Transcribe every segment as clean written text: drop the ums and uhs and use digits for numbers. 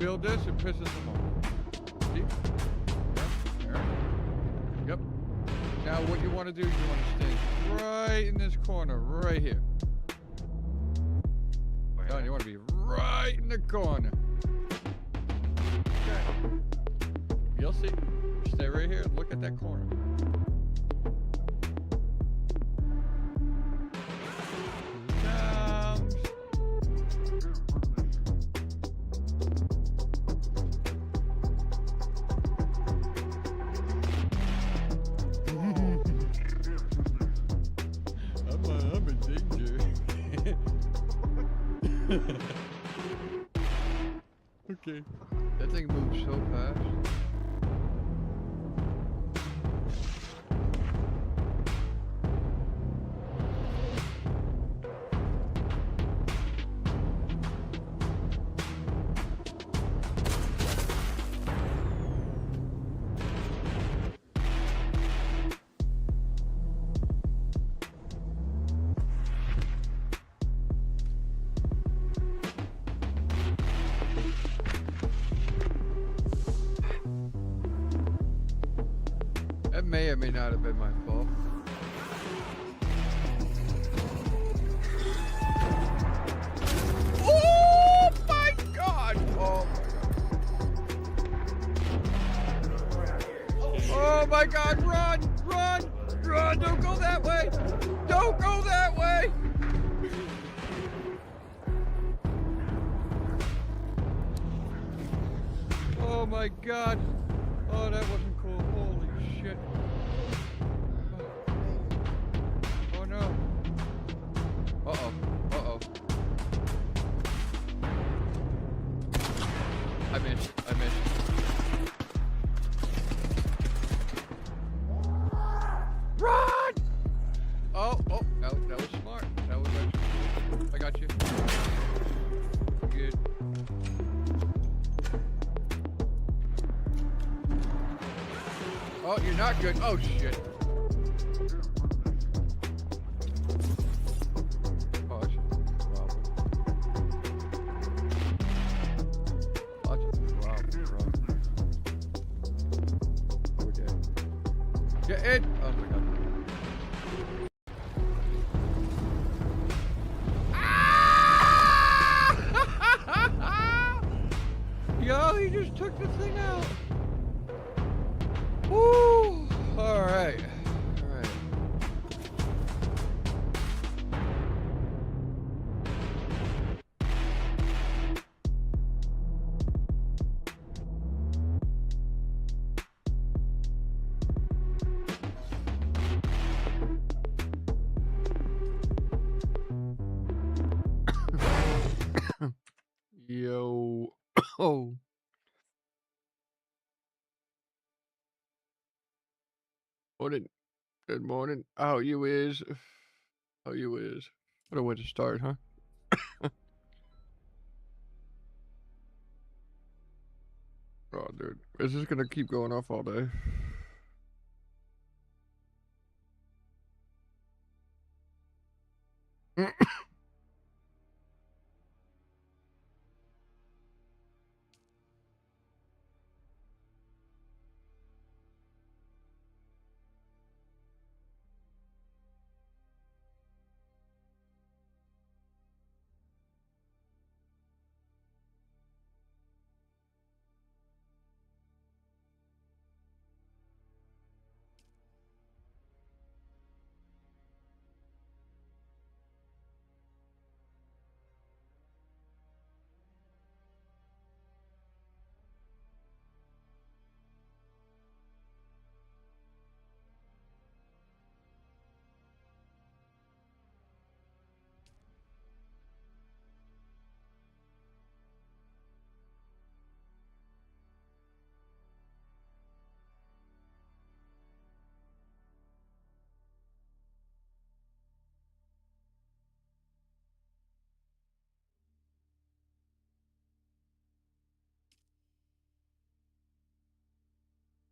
Build this, it pisses them off. See? There. Yep. Now what you want to do is you want to stay right in this corner, right here. Don, you want to be right in the corner. Okay. You'll see. Stay right here and look at that corner. I'm in danger. Okay. That thing moves so fast. That may or may not have been my fault. Oh my god! Oh my god, run! Run! Run! Don't go that way! Don't go that way! Oh my god! Oh, that wasn't cool. Holy shit. Oh no. Uh-oh. Uh-oh. I missed. I missed. Run! Oh, that was smart. That was actually... I got you. Good. Oh, you're not good. Oh, shit. Oh, I should drop it. I should drop it. We're dead. Get in! Oh my god. Ah! Yo, he just took the thing out. Woo! Alright. Alright. Yo. Oh. Morning. Good morning. How you is? How you is? What a way to start, huh? Oh, dude. Is this gonna keep going off all day?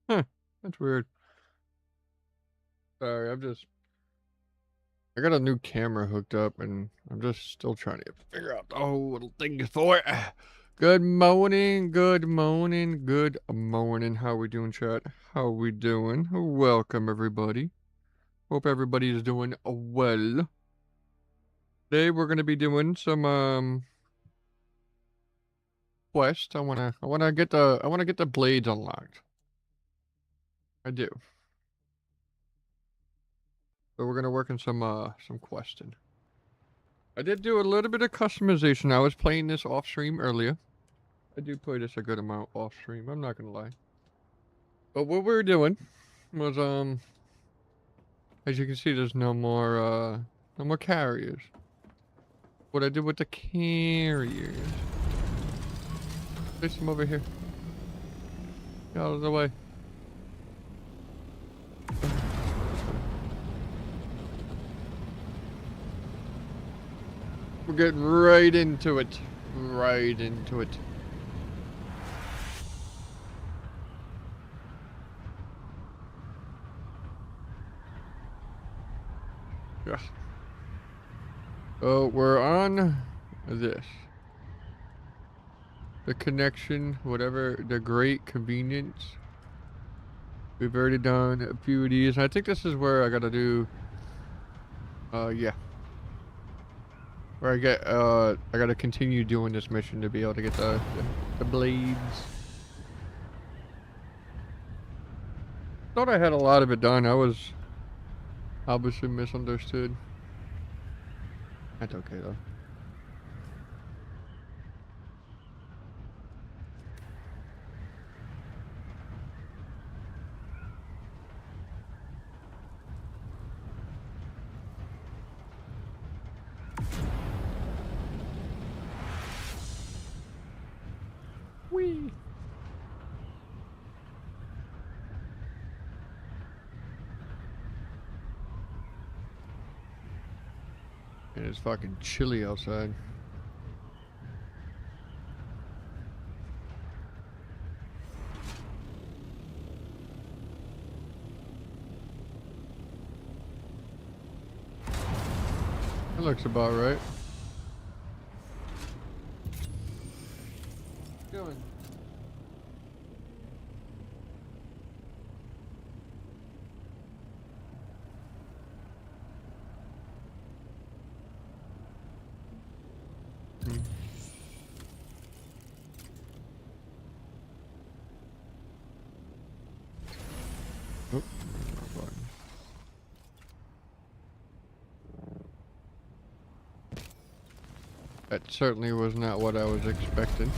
Huh. That's weird. Sorry, I got a new camera hooked up and I'm just still trying to figure out the whole little thing for it. Good morning, good morning, good morning. How we doing, chat? How we doing? Welcome, everybody. Hope everybody is doing well. Today we're gonna be doing some quest. I wanna get the blades unlocked. I do. So we're gonna work on some questing. I did do a little bit of customization. I was playing this off stream earlier. I do play this a good amount off stream. I'm not gonna lie. But what we were doing was as you can see, there's no more carriers. What I did with the carriers. Place them over here. Get out of the way. We're getting right into it. Right into it. Yeah. Oh, we're on this. The connection, whatever, the great convenience. We've already done a few of these. I think this is where I gotta do, yeah. Where I gotta continue doing this mission to be able to get the blades. Thought I had a lot of it done. I was obviously misunderstood. That's okay though. Whee! And it's fucking chilly outside. That looks about right. Doing. Oh, that certainly was not what I was expecting.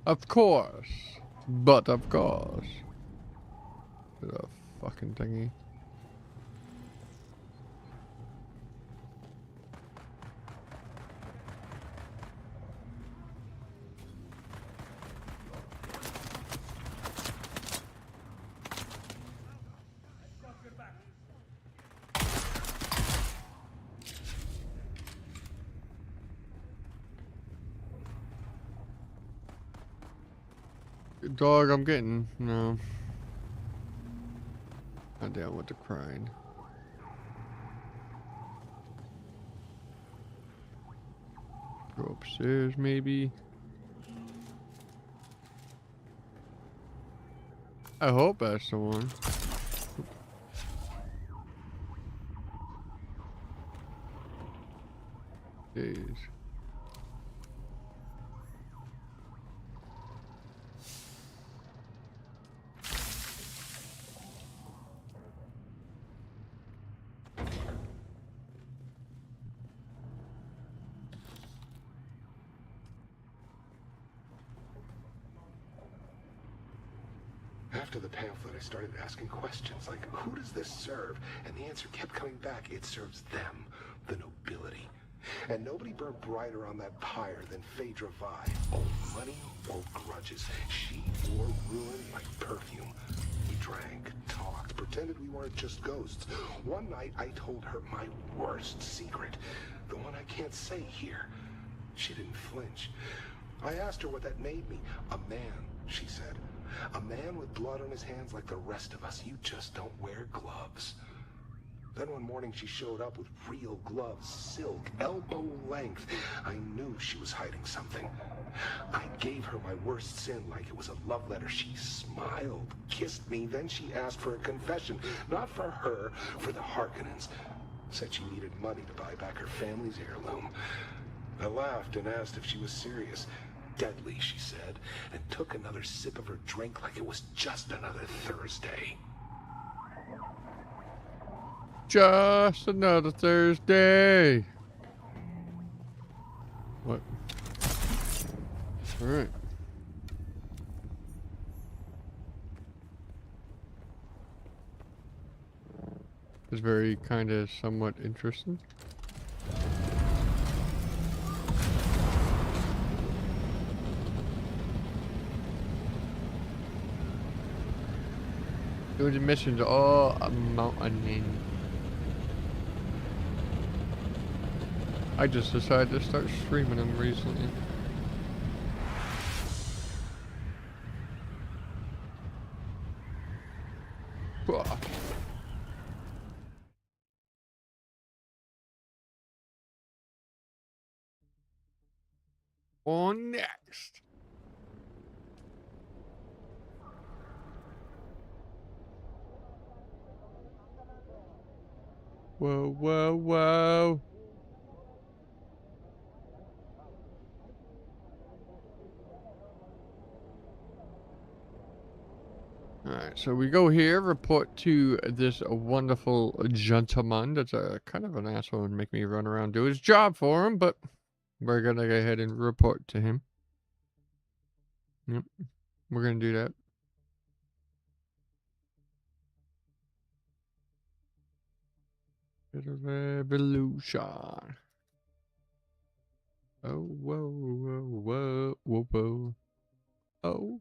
Of course. But of course. The fucking thingy. Dog, I'm getting no. I'm down with the crying. Go upstairs, maybe. I hope that's the one. Jeez. After the pamphlet, I started asking questions like, who does this serve? And the answer kept coming back. It serves them, the nobility. And nobody burned brighter on that pyre than Phaedra Vi. Old money, old grudges. She wore ruin like perfume. We drank, talked, pretended we weren't just ghosts. One night, I told her my worst secret. The one I can't say here. She didn't flinch. I asked her what that made me. A man, she said. A man with blood on his hands like the rest of us. You just don't wear gloves. Then one morning she showed up with real gloves, silk, elbow length. I knew she was hiding something. I gave her my worst sin like it was a love letter. She smiled, kissed me, then she asked for a confession. Not for her, for the Harkonnens. Said she needed money to buy back her family's heirloom. I laughed and asked if she was serious. Deadly, she said, and took another sip of her drink like it was just another Thursday. Just another Thursday. What? All right. It's very kind of somewhat interesting. Doing the missions all a mountain. I just decided to start streaming them recently. On next. Whoa, whoa, whoa. Alright, so we go here, report to this wonderful gentleman that's a kind of an asshole and make me run around do his job for him, but we're gonna go ahead and report to him. Yep, we're gonna do that. Bit of evolution. Oh, whoa, whoa, whoa, whoa, whoa. Oh.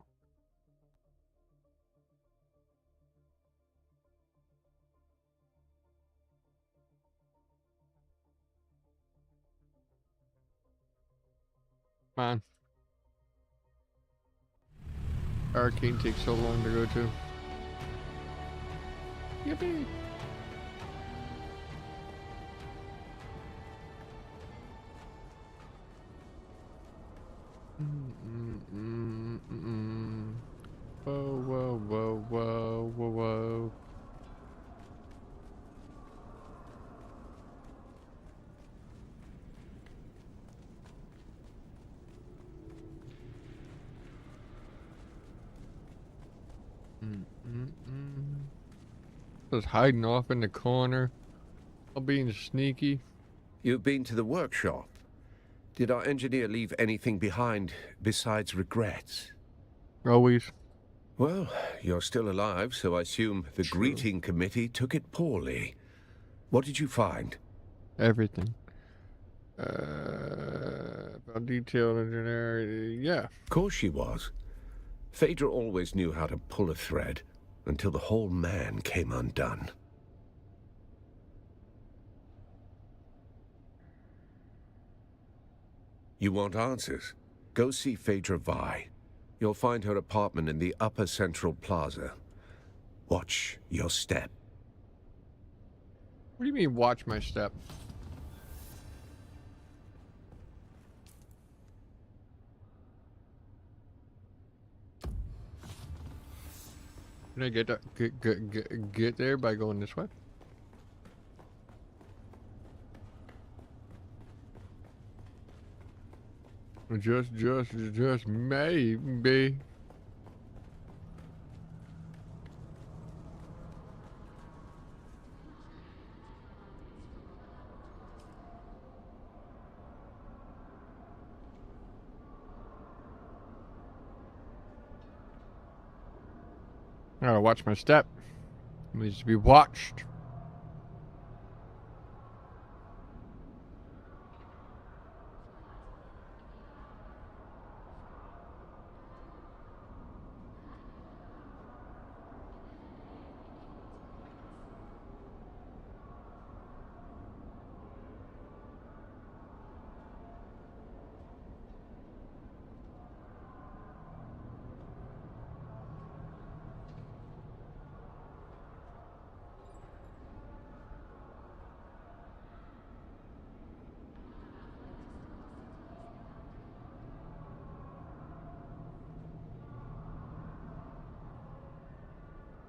Man. Arcane takes so long to go to. Yippee! Whoa, whoa, whoa, whoa, whoa, whoa. Just hiding off in the corner. All being sneaky. You've been to the workshop. Did our engineer leave anything behind besides regrets? Always. Well, you're still alive, so I assume the greeting committee took it poorly. What did you find? Everything. About detailed engineer, yeah. Of course she was. Phaedra always knew how to pull a thread, until the whole man came undone. You want answers? Go see Phaedra Vi. You'll find her apartment in the upper central plaza. Watch your step. What do you mean, watch my step? Can I get there by going this way? Just maybe. I gotta watch my step. It needs to be watched.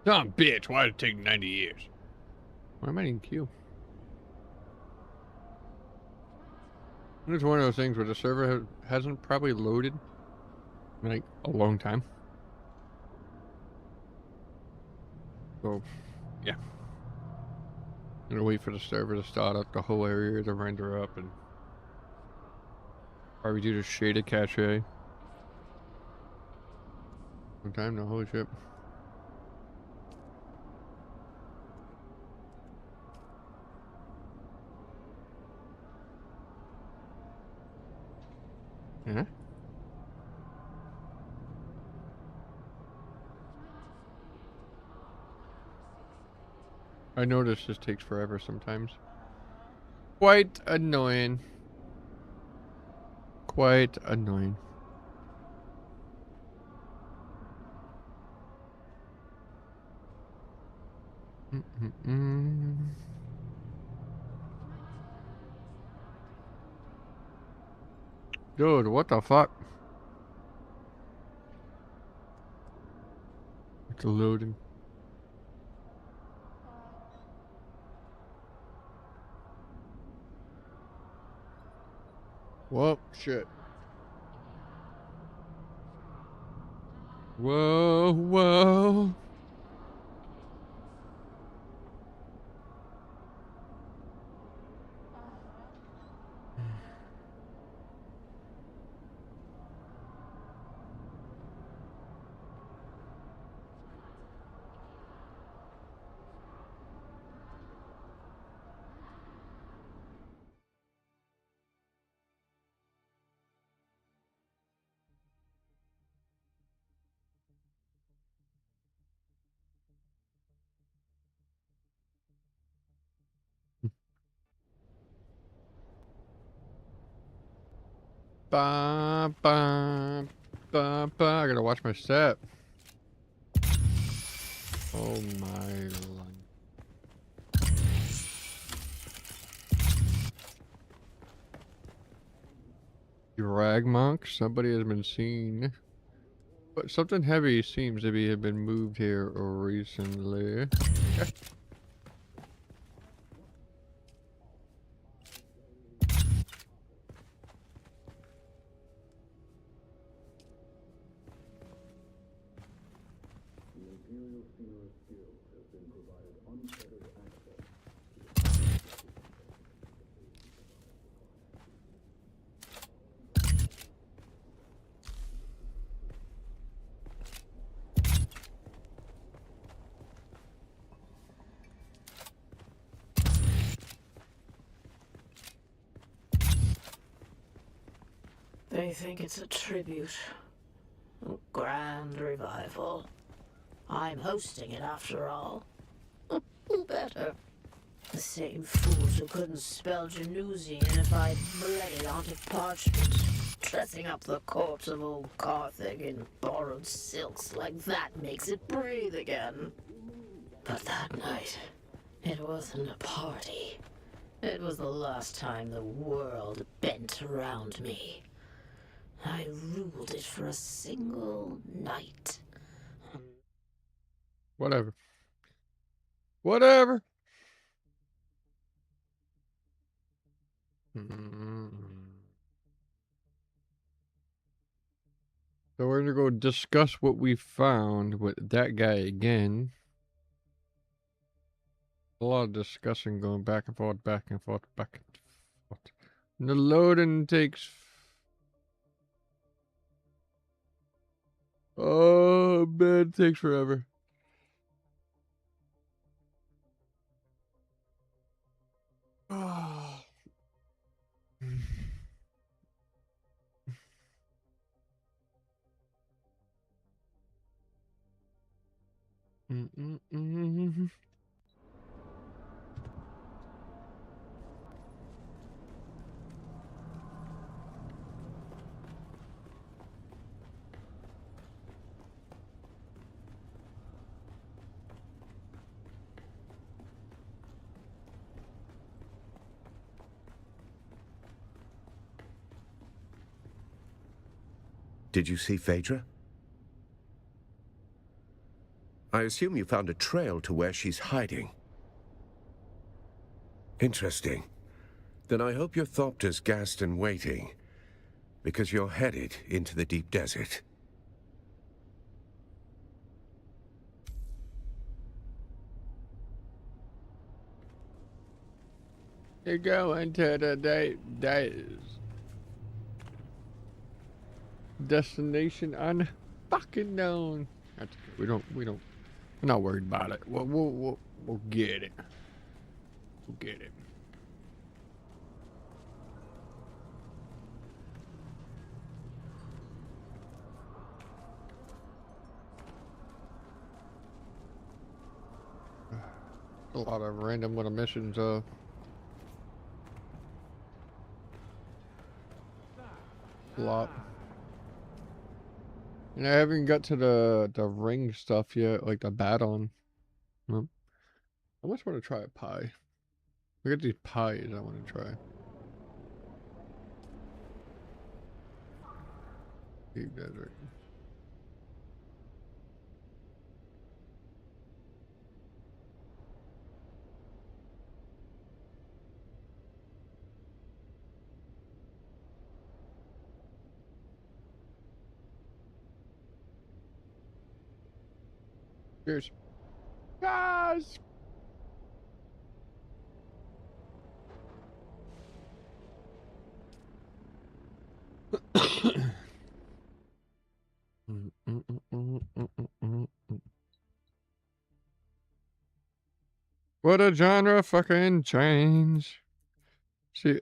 Dumb bitch, why did it take 90 years? Why am I in queue? It's one of those things where the server hasn't probably loaded in like a long time. So, yeah. I'm gonna wait for the server to start up, the whole area to render up, and probably do the shaded cache. Sometime, no, holy shit. Yeah. I notice this takes forever sometimes. Quite annoying. Quite annoying. Dude, what the fuck? It's loading. Whoa, shit. Whoa, whoa. Ba, ba, ba, ba. I gotta watch my step. Oh my lord. Drag monk? Somebody has been seen. But something heavy seems to have been moved here recently. Okay. They think it's a tribute. A grand revival. I'm hosting it after all. Who better? The same fools who couldn't spell Genusian if I'd bled it onto parchment, dressing up the corpse of old Carthage in borrowed silks like that makes it breathe again. But that night, it wasn't a party. It was the last time the world bent around me. I ruled it for a single night. Whatever. Whatever. So we're gonna go discuss what we found with that guy again. A lot of discussing going back and forth, back and forth, back and forth. And the loading takes... Oh, man, it takes forever. Oh. Did you see Phaedra? I assume you found a trail to where she's hiding. Interesting. Then I hope your Thopter's gassed and waiting, because you're headed into the deep desert. You're going to the destination fucking known. That's okay. We're not worried about it. We'll get it. We'll get it. A lot of random little missions, a lot. And I haven't got to the ring stuff yet, like the battle. Nope. I almost want to try a pie. Look at these pies I want to try. Deep desert. Cheers. Guys! What a genre fucking change. See.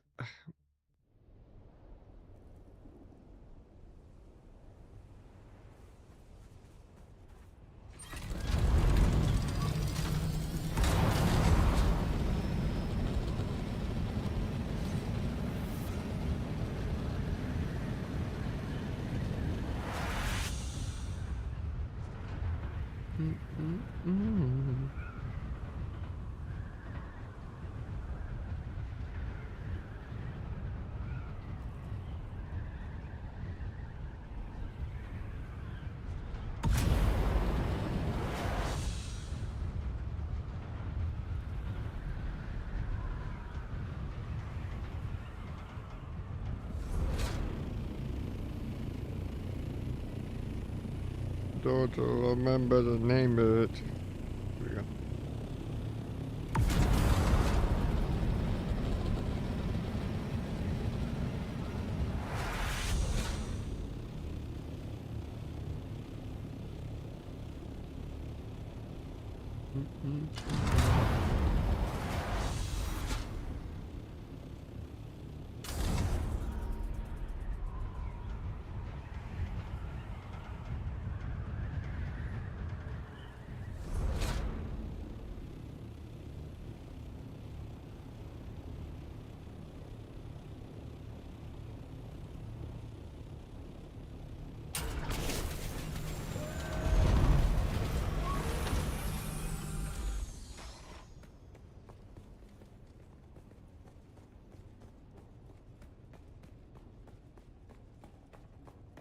Don't remember the name of it. Here we go.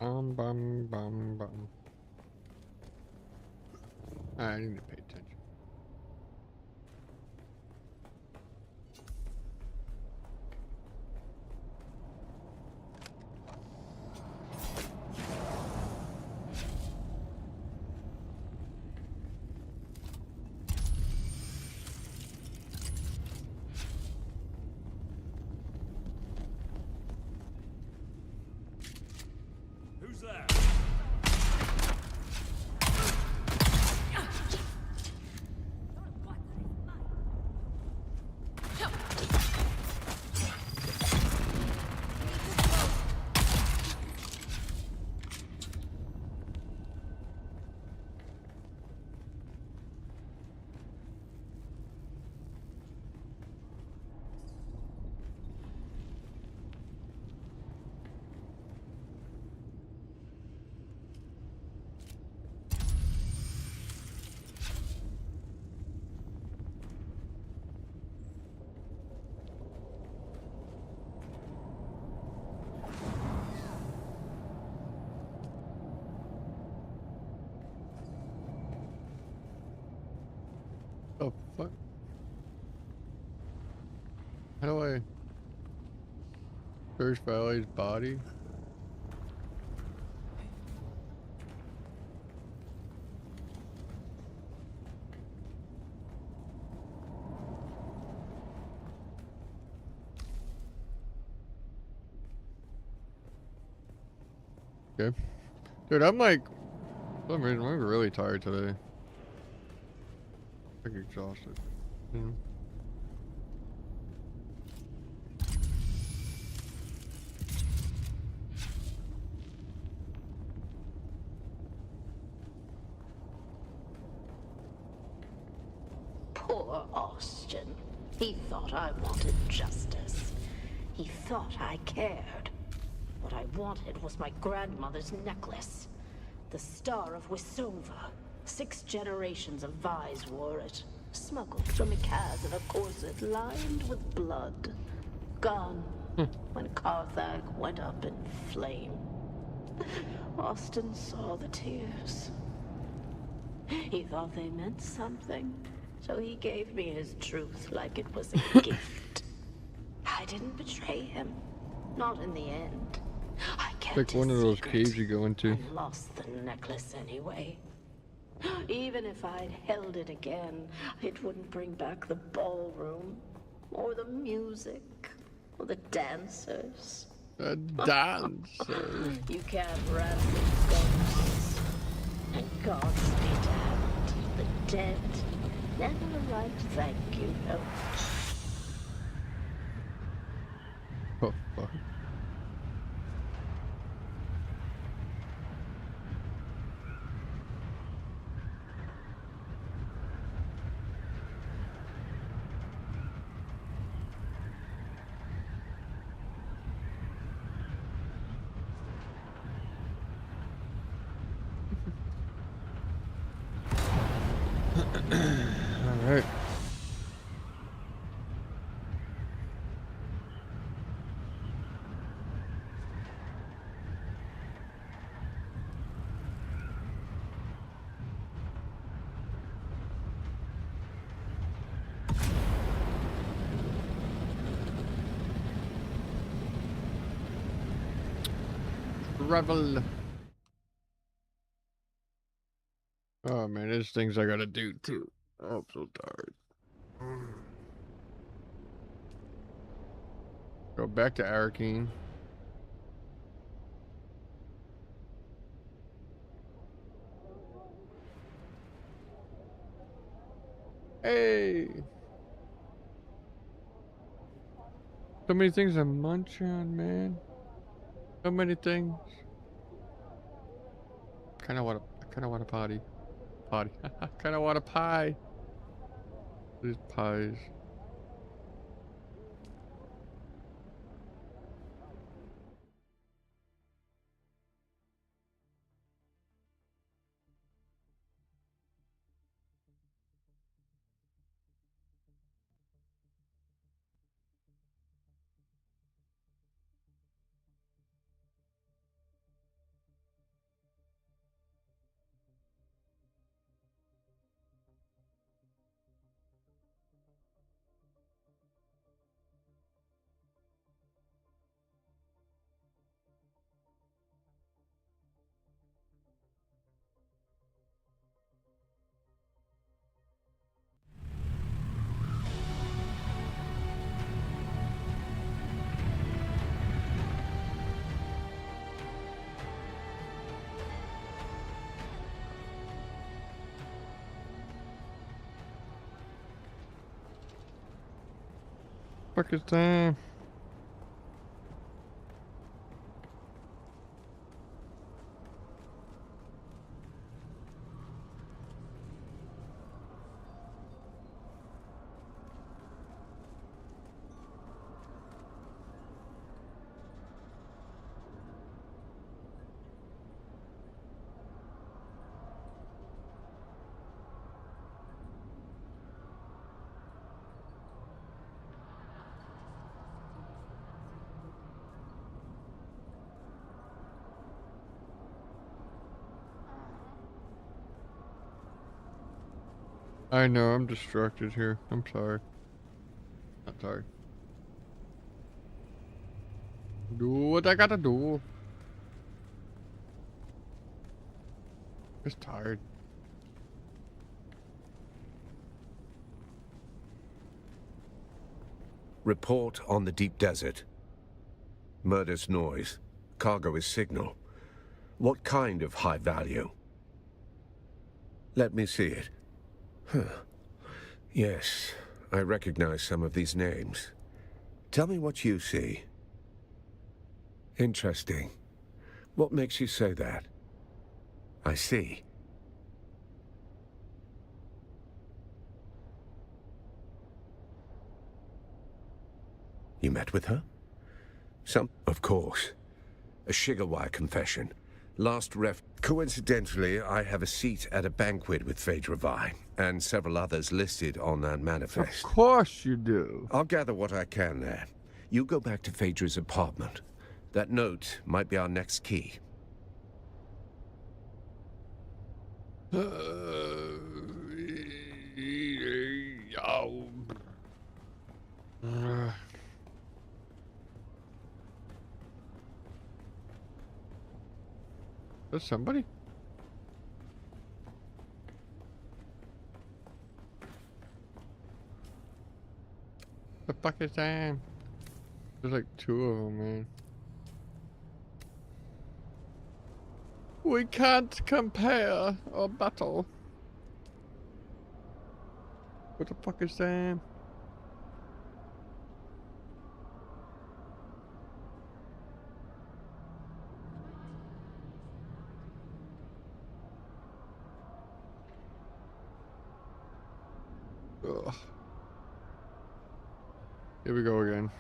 Bum. I need to pay Oh fuck. How do I search Valley's body? Okay. Dude, I'm like, for some reason, I'm really tired today. Like exhausted. Mm. Poor Austin. He thought I wanted justice. He thought I cared. What I wanted was my grandmother's necklace. The Star of Wisova. 6 generations of Vais wore it. Smuggled from Ikaz in a corset lined with blood. Gone when Carthag went up in flame. Austin saw the tears. He thought they meant something, so he gave me his truth like it was a gift. I didn't betray him. Not in the end. I kept Like one of his those secret caves you go into. and lost the necklace anyway. Even if I'd held it again, it wouldn't bring back the ballroom, or the music, or the dancers. A dancer. You can't ransom ghosts. And gods be damned. The dead never write thank you notes. Oh fuck. All right. Revel. Oh man, there's things I gotta do too. Oh, I'm so tired. Go back to Arakeen. Hey! So many things to munch on, man. So many things. I kinda want a potty. Potty. I kinda want a pie. These pies. Fuck is time? I know, I'm distracted here. I'm sorry. Not sorry. Do what I gotta do. Just tired. Report on the deep desert. Murder's noise. Cargo is signal. What kind of high value? Let me see it. Huh. Yes, I recognize some of these names. Tell me what you see. Interesting. What makes you say that? I see. You met with her? Of course. A Shigawa confession. Last ref... Coincidentally, I have a seat at a banquet with Phaedra Vi, and several others listed on that manifest. Of course you do. I'll gather what I can there. You go back to Phaedra's apartment. That note might be our next key. There's somebody? The fuck is that? There's like 2 of them, man. We can't compare or battle. What the fuck is that? Ugh. Here we go again.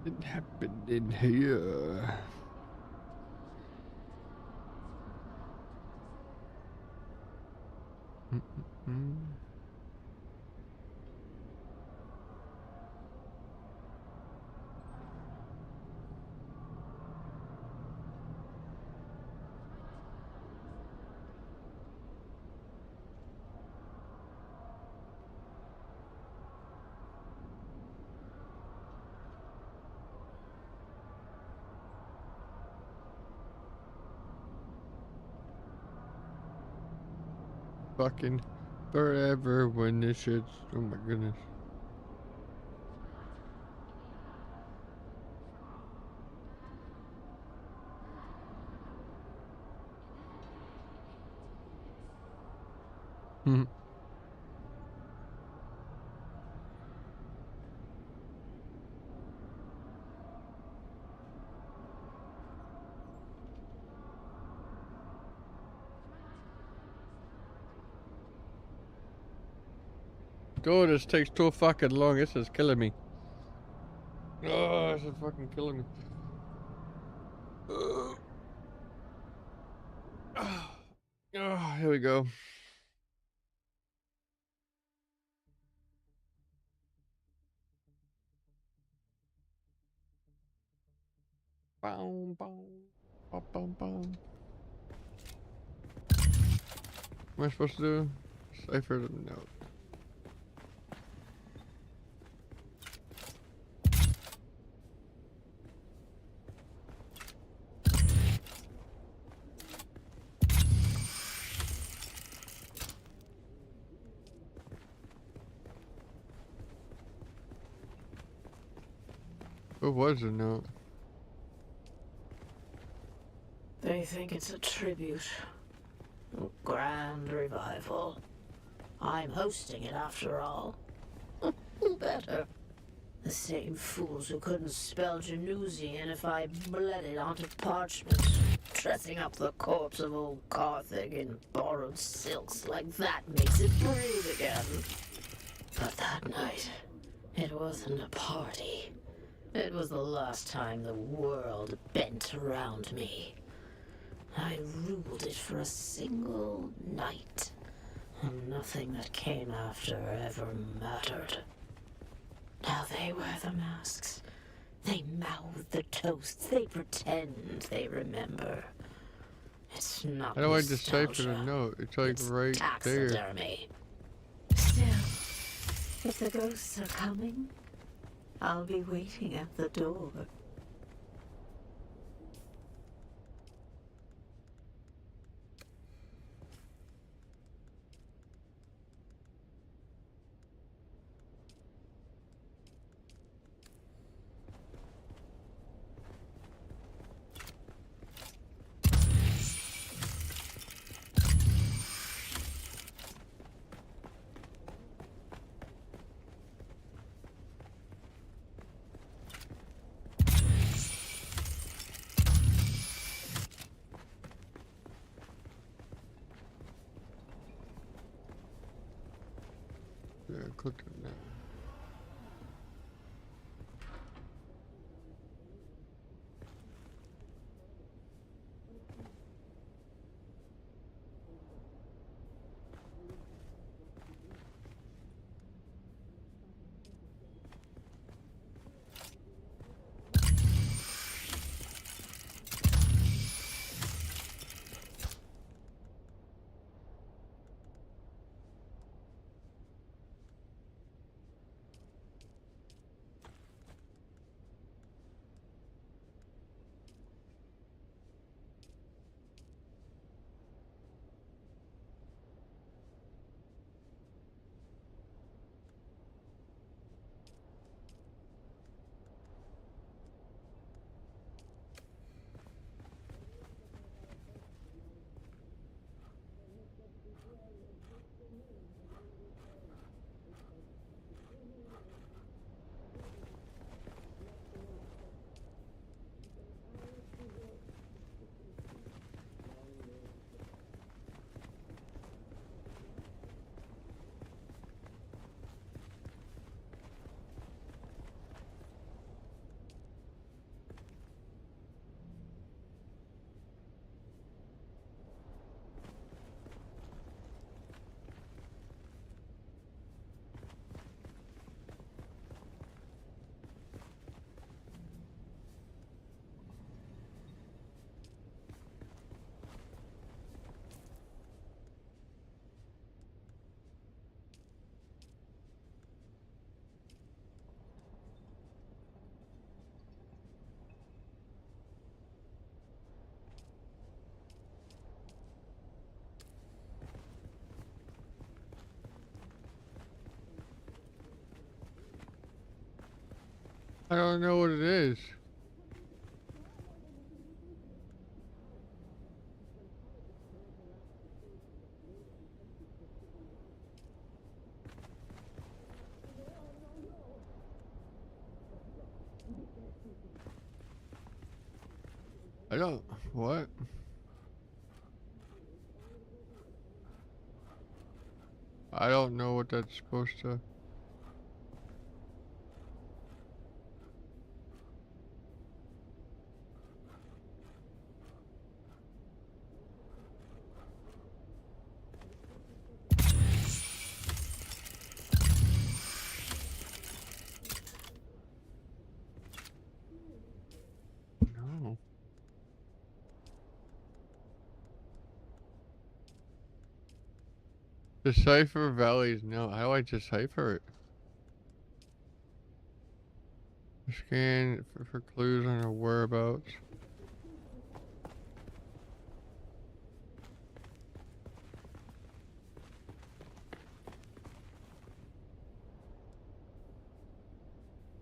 It happened in here. Fucking forever when this shit's... Oh my goodness. Dude, this takes too fucking long. This is killing me. Oh, this is fucking killing me. Oh, here we go. Boom, boom, boom, boom, boom. What am I supposed to do? Cipher the note. What was the note? They think it's a tribute. A grand revival. I'm hosting it after all. Who better? The same fools who couldn't spell Genusian if I bled it onto parchment, dressing up the corpse of old Carthage in borrowed silks like that makes it breathe again. But that night, It wasn't a party. It was the last time the world bent around me. I ruled it for a single night, and nothing that came after ever mattered. Now they wear the masks. They mouth the toasts. They pretend they remember. It's not How do I decipher the nostalgia. note? It's like It's right there. taxidermy. Still, if the ghosts are coming, I'll be waiting at the door. Yeah, click on that. I don't know what it is. I don't. What? I don't know what that's supposed to. No. Decipher valleys. No. How do I decipher it? Scan for clues on her whereabouts.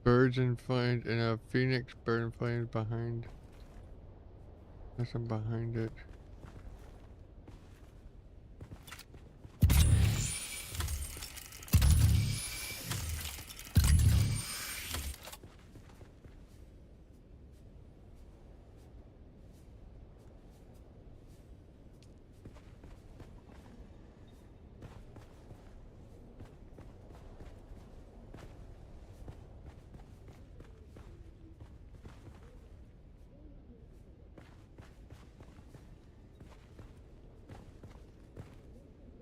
Birds in flames and a phoenix bird in flames behind. Nothing behind it.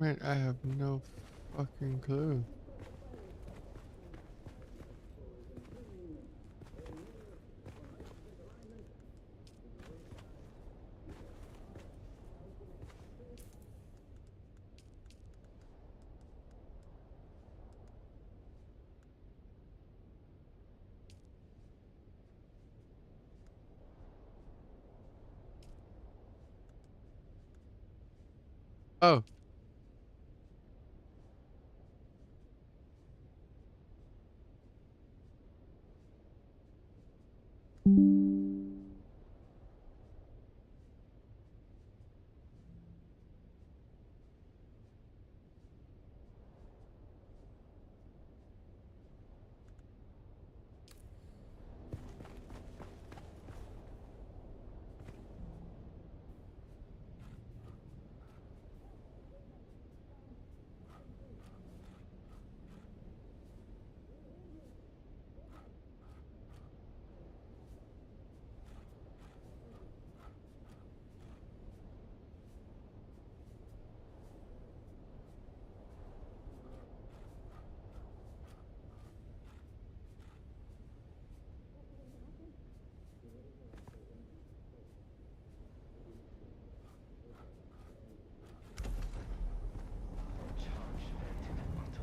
Man, I have no fucking clue. Oh.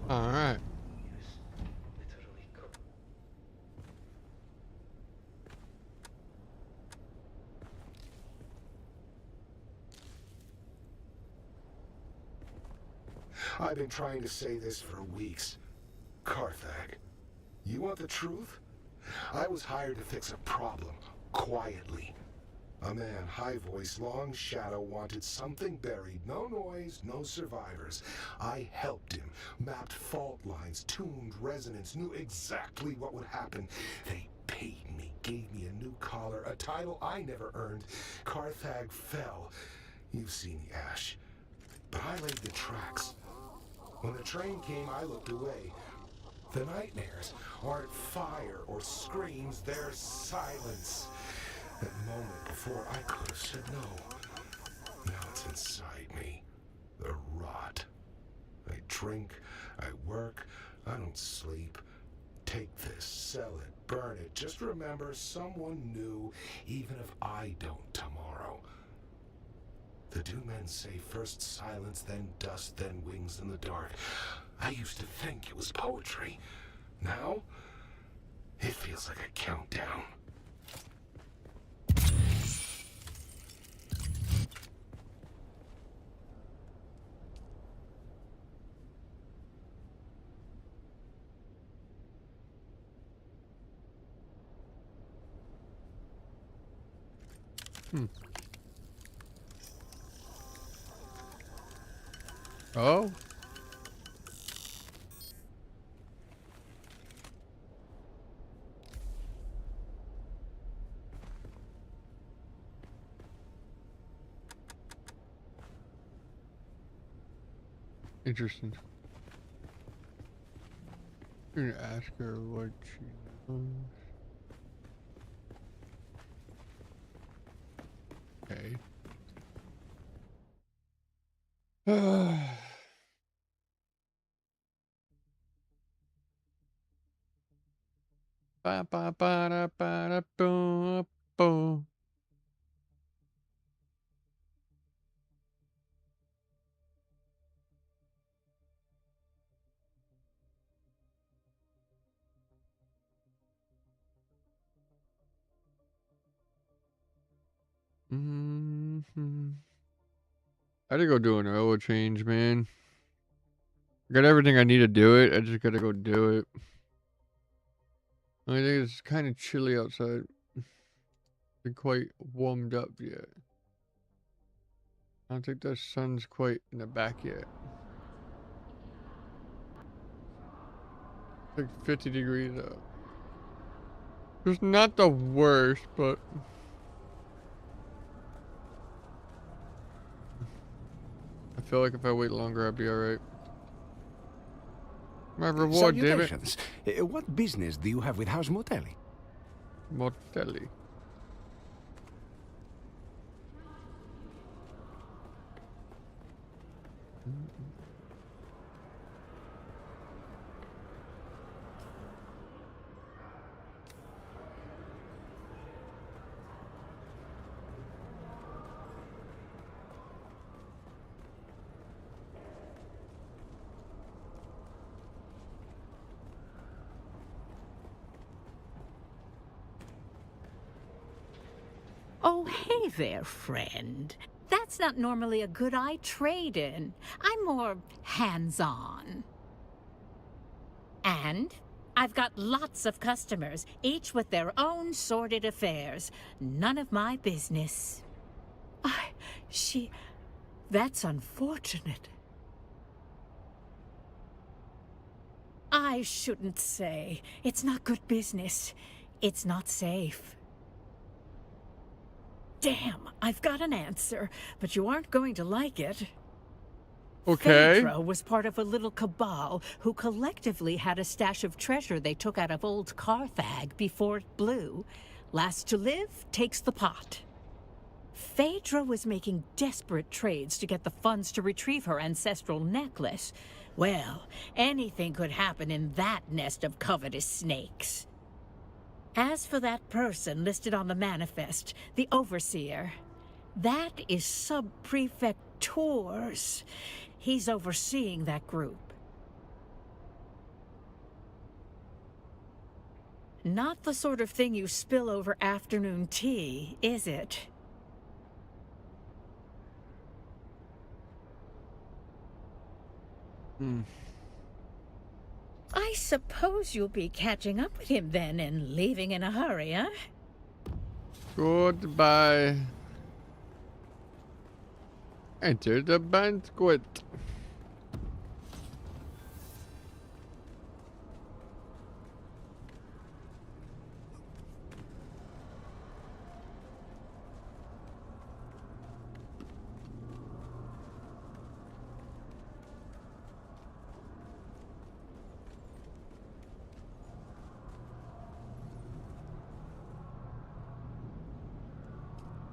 All right. I've been trying to say this for weeks. Carthag, you want the truth? I was hired to fix a problem, quietly. A man, high voice, long shadow, wanted something buried. No noise, no survivors. I helped him, mapped fault lines, tuned resonance, knew exactly what would happen. They paid me, gave me a new collar, a title I never earned. Carthag fell. You've seen the ash. But I laid the tracks. When the train came, I looked away. The nightmares aren't fire or screams, they're silence. That moment before I could have said no. Now it's inside me. The rot. I drink, I work, I don't sleep. Take this, sell it, burn it. Just remember someone new, even if I don't tomorrow. The two men say first silence, then dust, then wings in the dark. I used to think it was poetry. Now, it feels like a countdown. Oh. Interesting. I'm gonna ask her what she knows. Okay. Ba ba ba da ba da boom boom. Mm-hmm. I gotta go do an oil change, man. I got everything I need to do it. I just gotta go do it. I think it's kind of chilly outside. Been quite warmed up yet. I don't think the sun's quite in the back yet. It's like 50 degrees out. It's not the worst, but I feel like if I wait longer, I'll be alright. My reward, damn it. Salutations. What business do you have with House Motelli? Motelli. Oh, hey there, friend. That's not normally a good eye trade-in. I'm more hands-on. And I've got lots of customers, each with their own sordid affairs. None of my business. That's unfortunate. I shouldn't say. It's not good business. It's not safe. Damn, I've got an answer, but you aren't going to like it. Okay. Phaedra was part of a little cabal who collectively had a stash of treasure they took out of old Carthag before it blew. Last to live takes the pot. Phaedra was making desperate trades to get the funds to retrieve her ancestral necklace. Well, anything could happen in that nest of covetous snakes. As for that person listed on the manifest, the Overseer, that is Sub-Prefect Tours. He's overseeing that group. Not the sort of thing you spill over afternoon tea, is it? I suppose you'll be catching up with him then and leaving in a hurry, huh? Goodbye. Enter the banquet.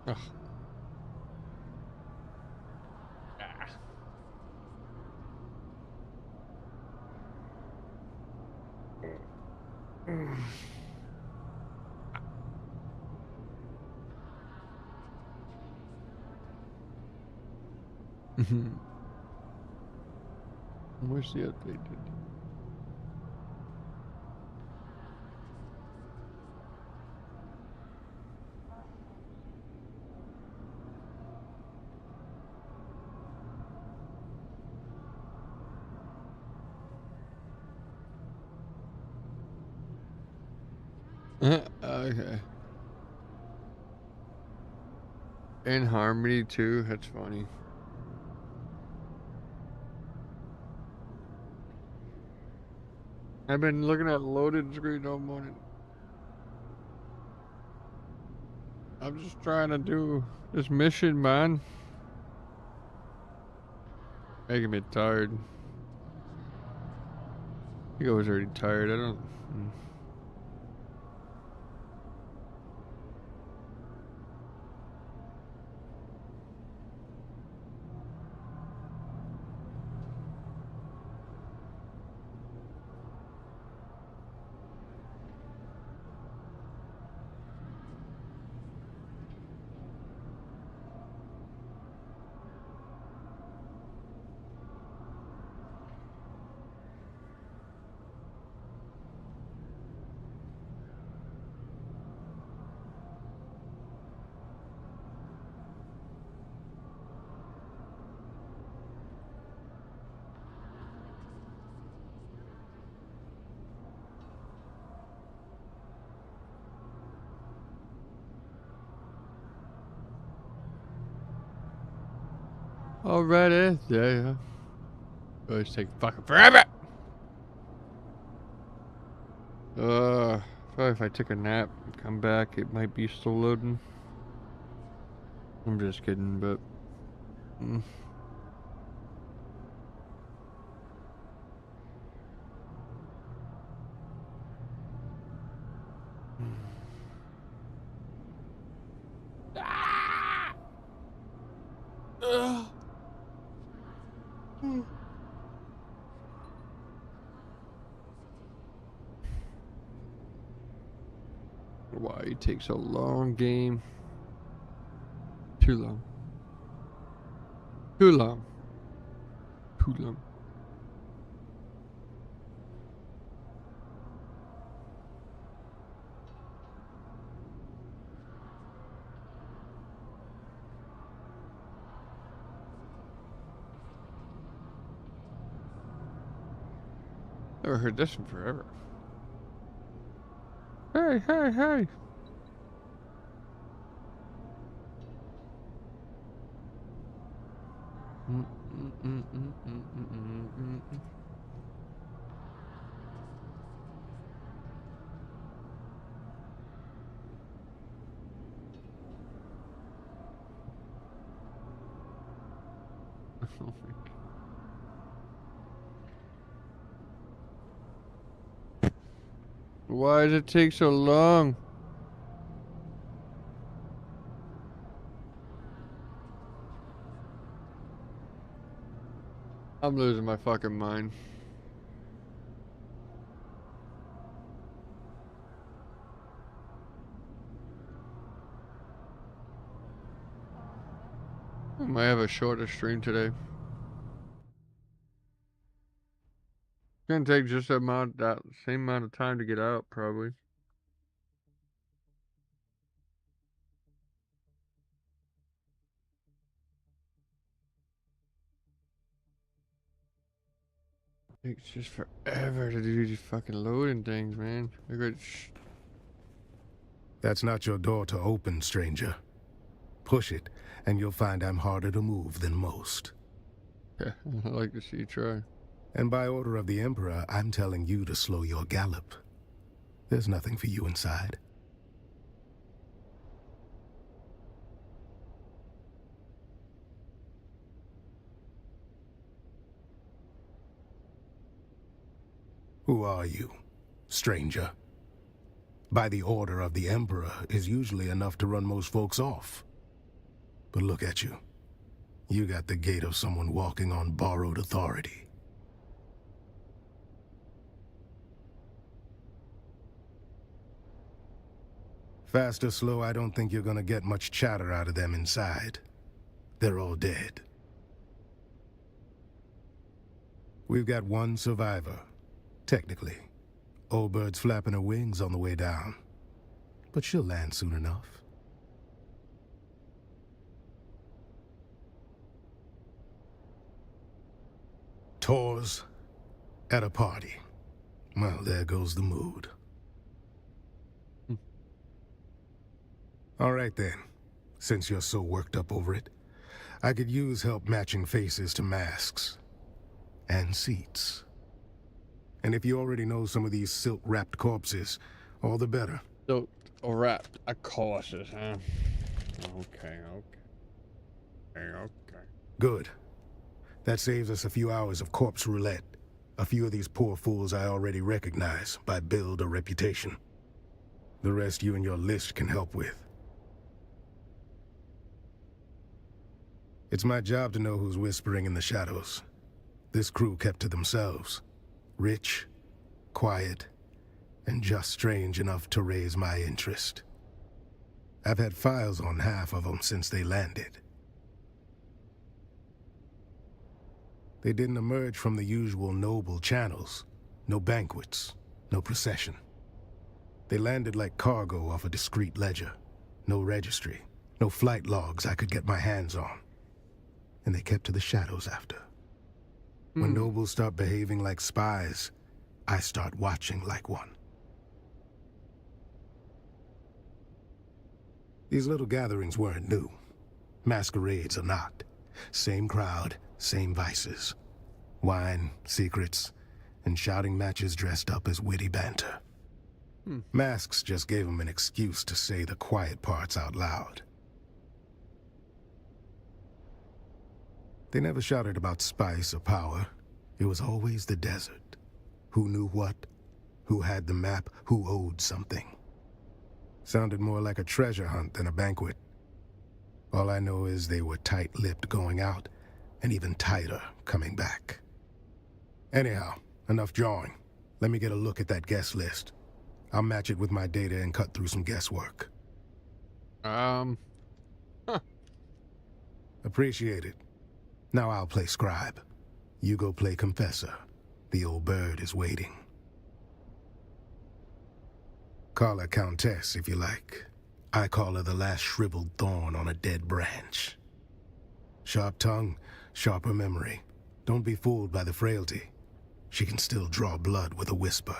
Ugh. Where's the updated? Okay. In Harmony too, that's funny. I've been looking at loaded screen all morning. I'm just trying to do this mission, man. Making me tired. I think I was already tired. I don't. Alrighty, yeah. Always take fucking forever. Probably if I take a nap and come back, it might be still loading. I'm just kidding, but. Why it takes so long, game? Too long. Too long. Too long. Never heard this in forever. Hey, hey, hey! Why does it take so long? I'm losing my fucking mind. I might have a shorter stream today. Gonna take just that same amount of time to get out, probably. Takes just forever to do these fucking loading things, man. That's not your door to open, stranger. Push it, and you'll find I'm harder to move than most. Yeah, I'd like to see you try. And by order of the Emperor, I'm telling you to slow your gallop. There's nothing for you inside. Who are you, stranger? By the order of the Emperor is usually enough to run most folks off. But look at you. You got the gait of someone walking on borrowed authority. Fast or slow, I don't think you're gonna get much chatter out of them inside. They're all dead. We've got one survivor, technically. Old bird's flapping her wings on the way down. But she'll land soon enough. Tours at a party. Well, there goes the mood. All right then, since you're so worked up over it, I could use help matching faces to masks. And seats. And if you already know some of these silk-wrapped corpses, all the better. Silk-wrapped corpses, huh? Okay. Good. That saves us a few hours of corpse roulette. A few of these poor fools I already recognize by build or reputation. The rest you and your list can help with. It's my job to know who's whispering in the shadows. This crew kept to themselves. Rich, quiet, and just strange enough to raise my interest. I've had files on half of them since they landed. They didn't emerge from the usual noble channels. No banquets, no procession. They landed like cargo off a discreet ledger. No registry, no flight logs I could get my hands on. And they kept to the shadows after. When nobles start behaving like spies, I start watching like one. These little gatherings weren't new. Masquerades are not. Same crowd, same vices. Wine, secrets, and shouting matches dressed up as witty banter. Masks just gave them an excuse to say the quiet parts out loud. They never shouted about spice or power. It was always the desert. Who knew what? Who had the map? Who owed something? Sounded more like a treasure hunt than a banquet. All I know is they were tight-lipped going out, and even tighter coming back. Anyhow, enough jawing. Let me get a look at that guest list. I'll match it with my data and cut through some guesswork. Appreciate it. Now I'll play scribe. You go play confessor. The old bird is waiting. Call her Countess if you like. I call her the last shriveled thorn on a dead branch. Sharp tongue, sharper memory. Don't be fooled by the frailty. She can still draw blood with a whisper.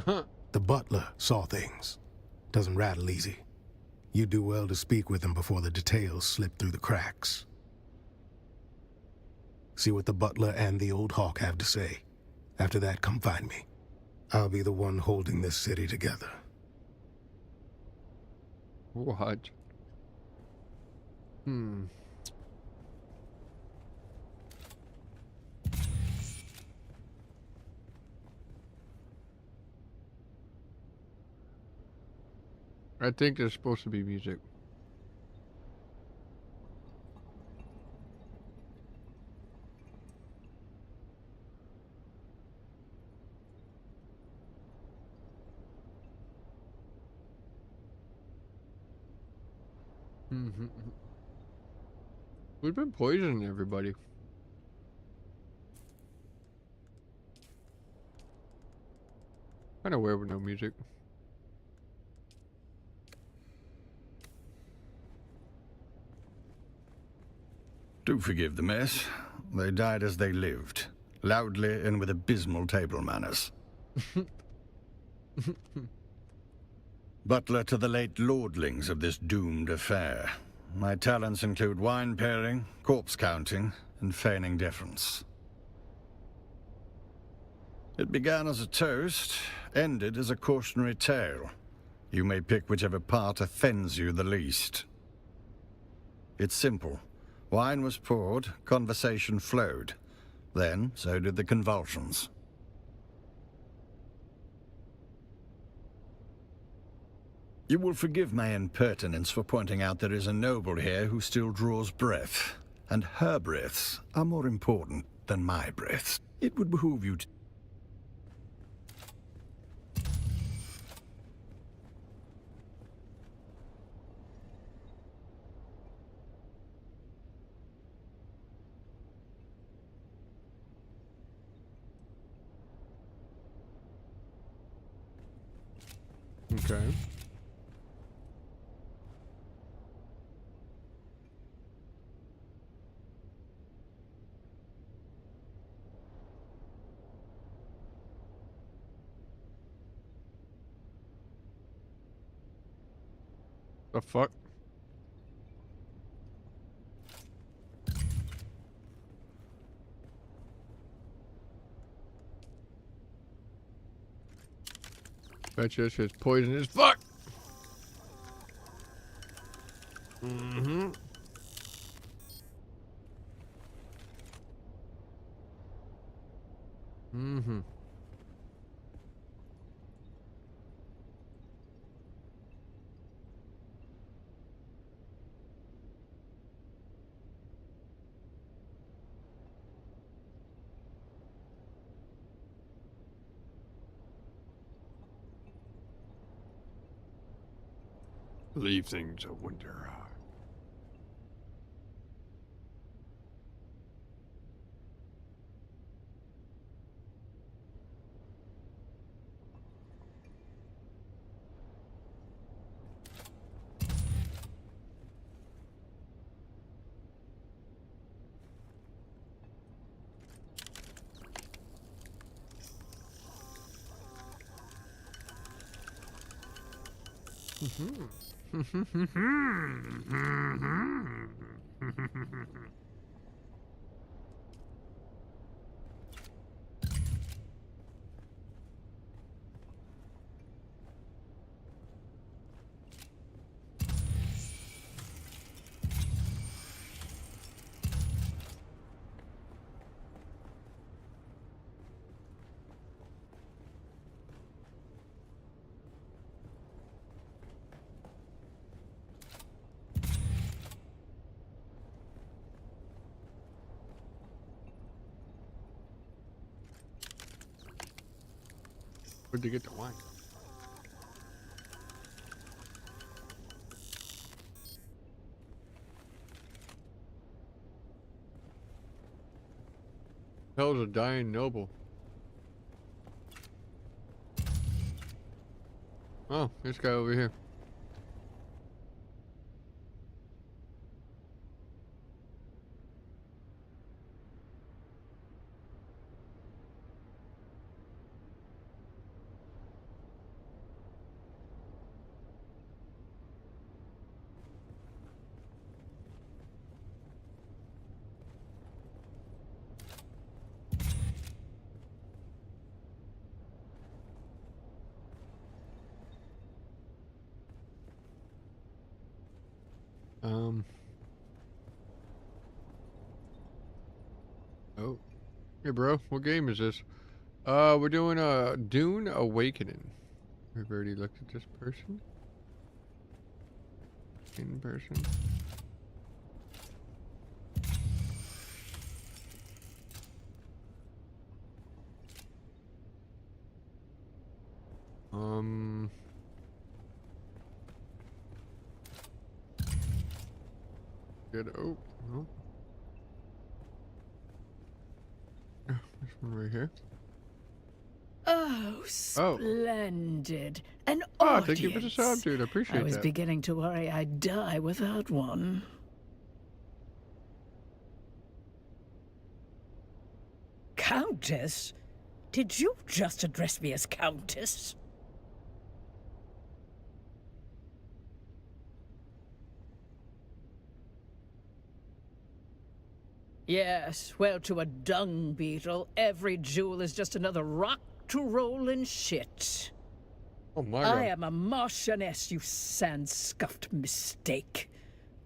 The butler saw things. Doesn't rattle easy. You do well to speak with him before the details slip through the cracks. See what the butler and the old hawk have to say. After that, come find me. I'll be the one holding this city together. What? I think there's supposed to be music. We've been poisoning everybody. Kinda weird with no music. Do forgive the mess. They died as they lived, loudly and with abysmal table manners. Butler to the late lordlings of this doomed affair. My talents include wine pairing, corpse counting, and feigning deference. It began as a toast, ended as a cautionary tale. You may pick whichever part offends you the least. It's simple. Wine was poured, conversation flowed. Then, so did the convulsions. You will forgive my impertinence for pointing out there is a noble here who still draws breath. And her breaths are more important than my breaths. It would behoove you to... Okay. The fuck? Bet you this shit's poison as fuck. Mm-hmm. Mm-hmm. Leave things a wonder. Where'd they get the wine? Hell's a dying noble. Oh, this guy over here. Oh. Hey, bro. What game is this? We're doing Dune Awakening. We've already looked at this person. In person. Good. Oh, no. This one right here. Oh, splendid. An Oh, audience. thank you for the sub, dude. I appreciate I was that. beginning to worry I'd die without one. Countess? Did you just address me as Countess? Yes, well, to a dung beetle, every jewel is just another rock to roll in shit. Oh my god. I am a Marchioness, you sand-scuffed mistake.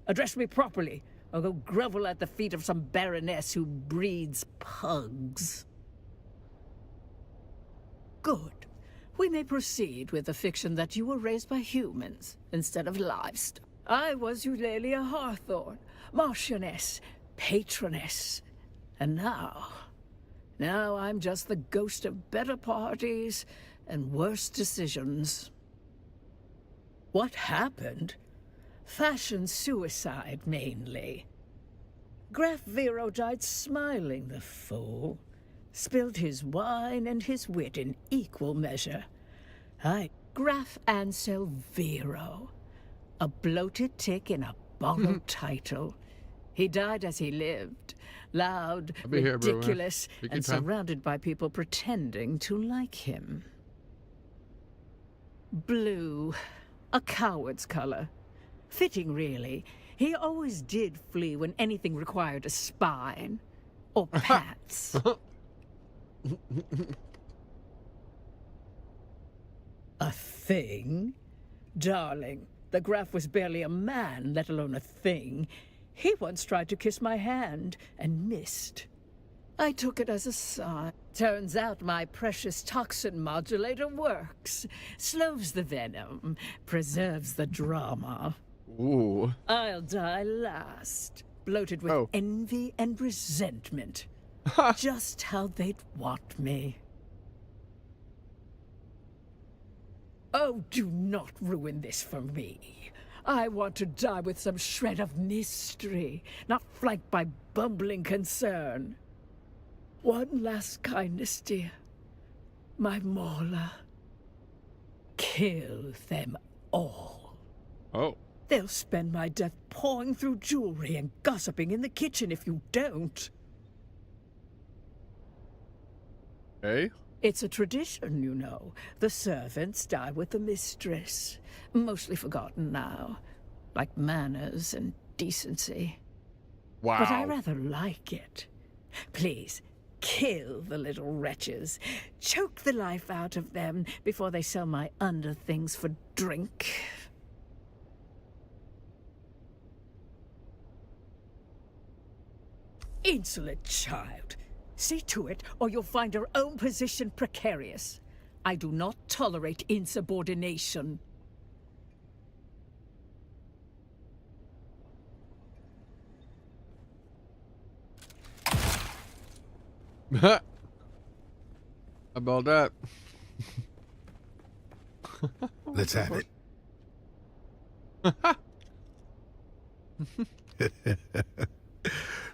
Address me properly, or go grovel at the feet of some baroness who breeds pugs. Good. We may proceed with the fiction that you were raised by humans instead of livestock. I was Eulalia Hawthorne, Marchioness, Patroness, and now I'm just the ghost of better parties and worse decisions. What happened? Fashion suicide, mainly. Graf Vero died smiling, the fool. Spilled his wine and his wit in equal measure. Graf Ansel Vero. A bloated tick in a bottle title. He died as he lived. Loud, I'll be here, bro, man. ridiculous, Take your and time. surrounded by people pretending to like him. Blue. A coward's color. Fitting, really. He always did flee when anything required a spine. Or pats. A thing? Darling, the Graf was barely a man, let alone a thing. He once tried to kiss my hand, and missed. I took it as a sign. Turns out my precious toxin modulator works. Slows the venom, preserves the drama. Ooh. I'll die last, bloated with Oh. envy and resentment. Just how they'd want me. Oh, do not ruin this for me. I want to die with some shred of mystery, not flanked by bumbling concern. One last kindness, dear. My Morla. Kill them all. Oh. They'll spend my death pawing through jewelry and gossiping in the kitchen if you don't. Hey? It's a tradition, you know. The servants die with the mistress. Mostly forgotten now. Like manners and decency. Wow. But I rather like it. Please, kill the little wretches. Choke the life out of them before they sell my underthings for drink. Insolent child. See to it, or you'll find your own position precarious. I do not tolerate insubordination. How about that? Let's have it.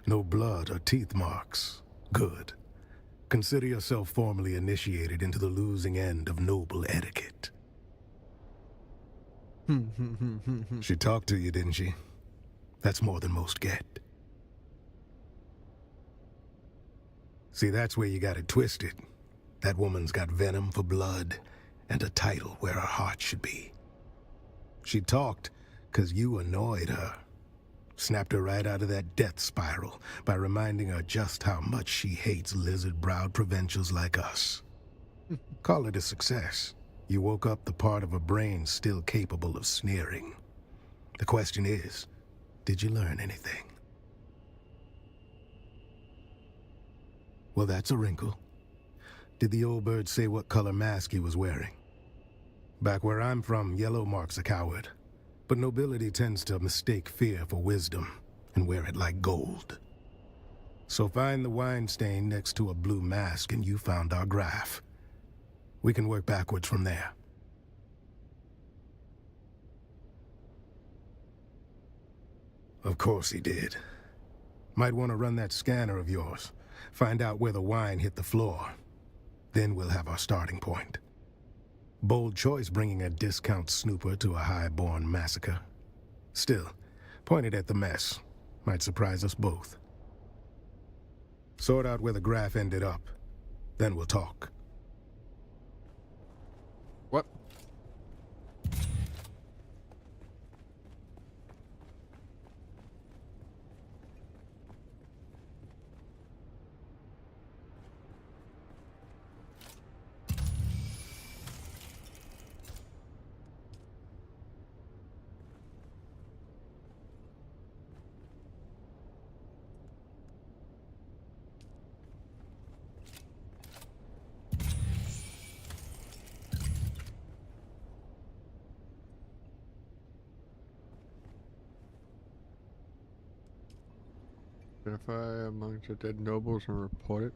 No blood or teeth marks. Good. Consider yourself formally initiated into the losing end of noble etiquette. She talked to you, didn't she? That's more than most get. See, that's where you got it twisted. That woman's got venom for blood and a title where her heart should be. She talked 'cause you annoyed her. Snapped her right out of that death spiral by reminding her just how much she hates lizard-browed provincials like us. Call it a success. You woke up the part of her brain still capable of sneering. The question is, Did you learn anything? Well, that's a wrinkle. Did the old bird say what color mask he was wearing? Back where I'm from, yellow marks a coward. But nobility tends to mistake fear for wisdom and wear it like gold. So find the wine stain next to a blue mask and you found our graph. We can work backwards from there. Of course he did. Might want to run that scanner of yours. Find out where the wine hit the floor. Then we'll have our starting point. Bold choice bringing a discount snooper to a high-born massacre. Still, pointed at the mess. Might surprise us both. Sort out where the graph ended up. Then we'll talk. What? Identify amongst the dead nobles and report it.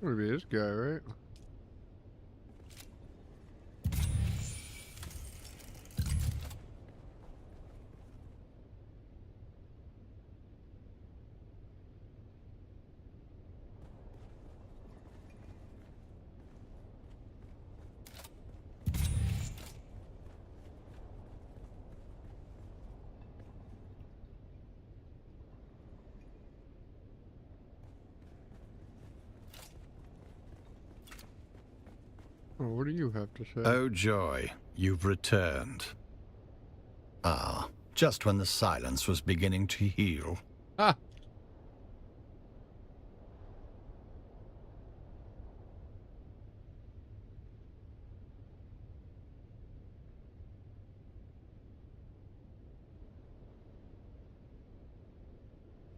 Would be this guy, right? Oh, what do you have to say? Oh joy, you've returned. Ah, just when the silence was beginning to heal. Ah!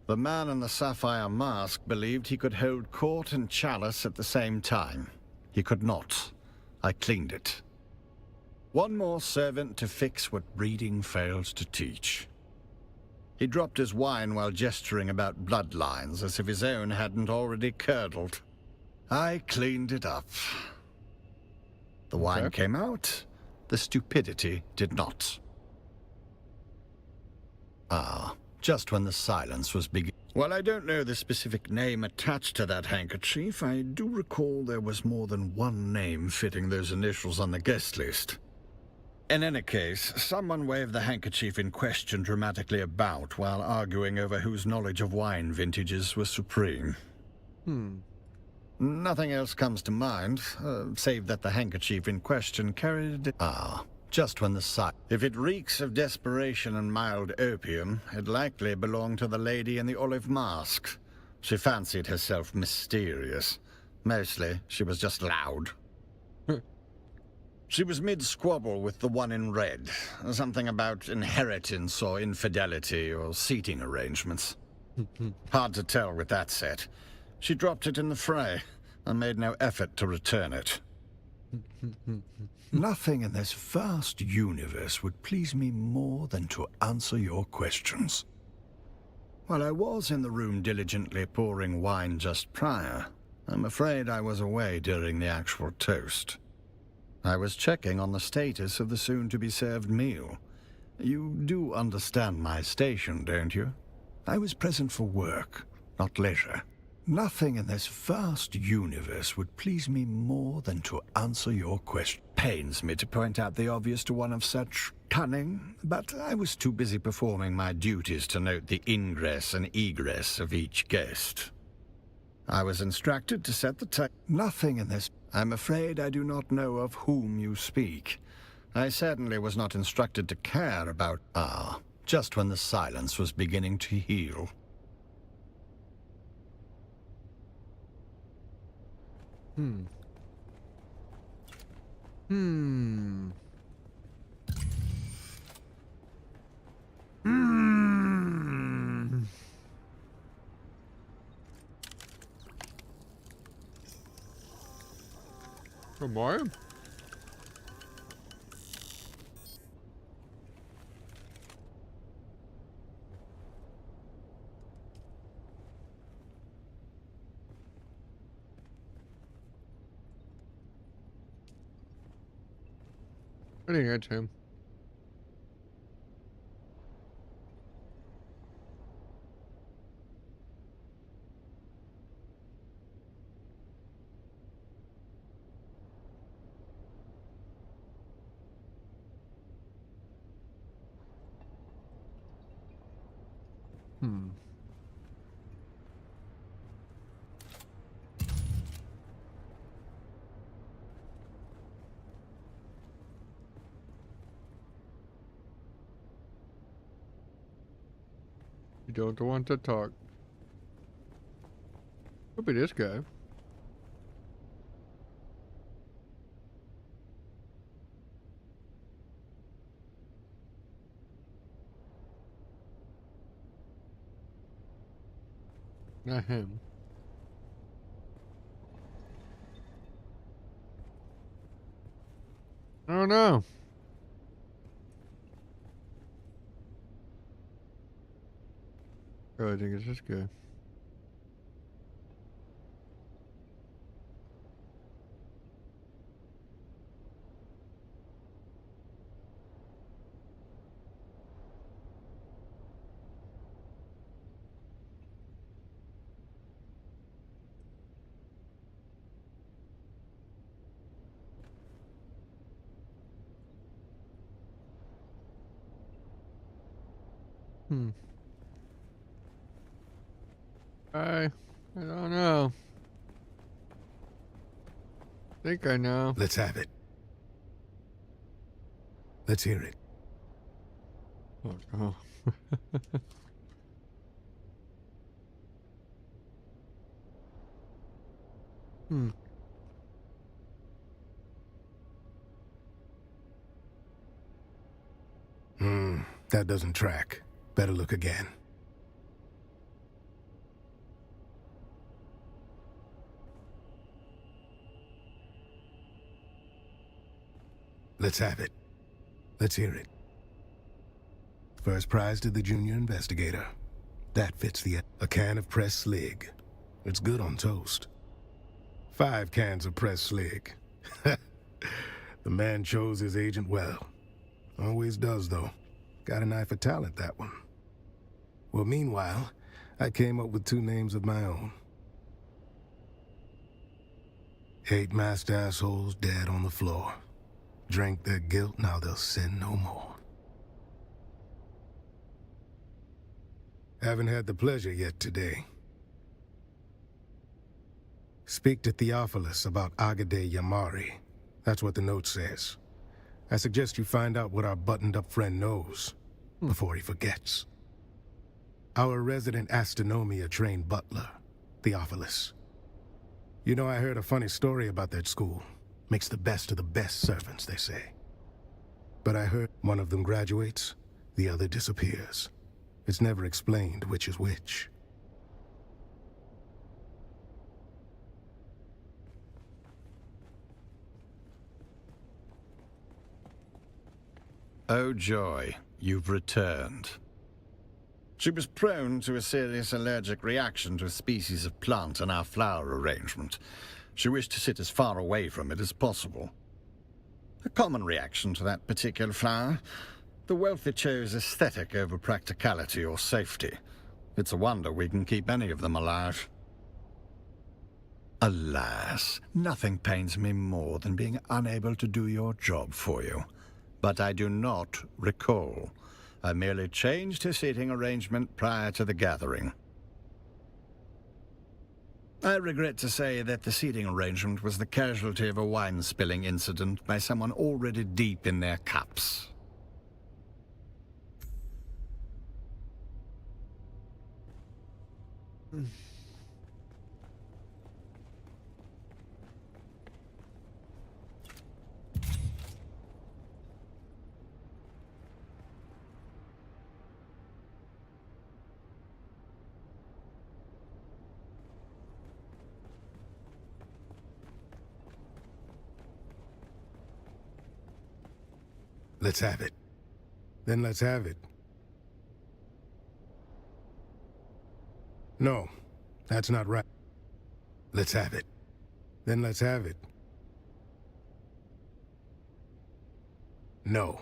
The man in the sapphire mask believed he could hold court and chalice at the same time. He could not. I cleaned it. One more servant to fix what breeding fails to teach. He dropped his wine while gesturing about bloodlines as if his own hadn't already curdled. I cleaned it up. The wine came out. The stupidity did not. Ah, just when the silence was beginning. While I don't know the specific name attached to that handkerchief, I do recall there was more than one name fitting those initials on the guest list. In any case, someone waved the handkerchief in question dramatically about while arguing over whose knowledge of wine vintages was supreme. Nothing else comes to mind, save that the handkerchief in question carried... Ah, just when the If it reeks of desperation and mild opium, it likely belonged to the lady in the olive mask. She fancied herself mysterious. Mostly, she was just loud. She was mid-squabble with the one in red. Something about inheritance or infidelity or seating arrangements. Hard to tell with that set. She dropped it in the fray and made no effort to return it. Nothing in this vast universe would please me more than to answer your questions. While I was in the room diligently pouring wine just prior, I'm afraid I was away during the actual toast. I was checking on the status of the soon-to-be-served meal. You do understand my station, don't you? I was present for work, not leisure. Nothing in this vast universe would please me more than to answer your question. Pains me to point out the obvious to one of such cunning, but I was too busy performing my duties to note the ingress and egress of each guest. I was instructed to set the table. Nothing in this. I'm afraid I do not know of whom you speak. I certainly was not instructed to care about... just when the silence was beginning to heal. Hmm. Come on. I think that's him. Hmm. You don't want to talk. Could be this guy. Not him. I don't know. Oh, I think it's this guy. Hmm. I don't know. Think I know. Let's have it. Let's hear it. Oh no. Hmm. That doesn't track. Better look again. Let's have it. Let's hear it. First prize to the junior investigator. That fits the... A can of pressed slig. It's good on toast. 5 cans of pressed slig. The man chose his agent well. Always does, though. Got an eye for talent, that one. Well, meanwhile, I came up with 2 names of my own. 8 masked assholes dead on the floor. Drank their guilt, now they'll sin no more. Haven't had the pleasure yet today. Speak to Theophilus about Agade Yamari. That's what the note says. I suggest you find out what our buttoned-up friend knows before he forgets. Our resident astronomia-trained butler, Theophilus. You know, I heard a funny story about that school. Makes the best of the best servants, they say. But I heard one of them graduates, the other disappears. It's never explained which is which. Oh joy, you've returned. She was prone to a serious allergic reaction to a species of plant in our flower arrangement. She wished to sit as far away from it as possible. A common reaction to that particular flower. The wealthy chose aesthetic over practicality or safety. It's a wonder we can keep any of them alive. Alas, nothing pains me more than being unable to do your job for you. But I do not recall. I merely changed her seating arrangement prior to the gathering. I regret to say that the seating arrangement was the casualty of a wine-spilling incident by someone already deep in their cups. Let's have it. Then let's have it. No, that's not right. Let's have it. Then let's have it. No.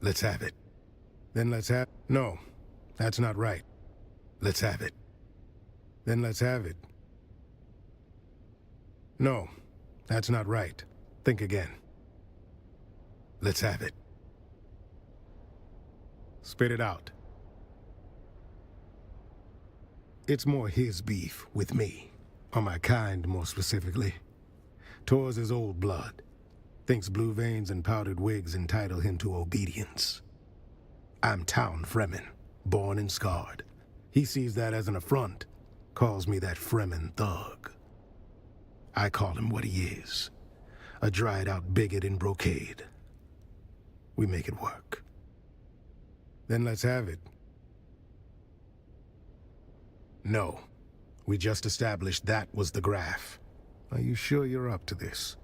Let's have it. Then let's have... No, that's not right. Let's have it. Then let's have it. No, that's not right. Think again. Let's have it. Spit it out. It's more his beef with me, or my kind more specifically. Tours his old blood. Thinks blue veins and powdered wigs entitle him to obedience. I'm town Fremen, born and scarred. He sees that as an affront, calls me that Fremen thug. I call him what he is, a dried-out bigot in brocade. We make it work. Then let's have it. No. We just established that was the graph. Are you sure you're up to this?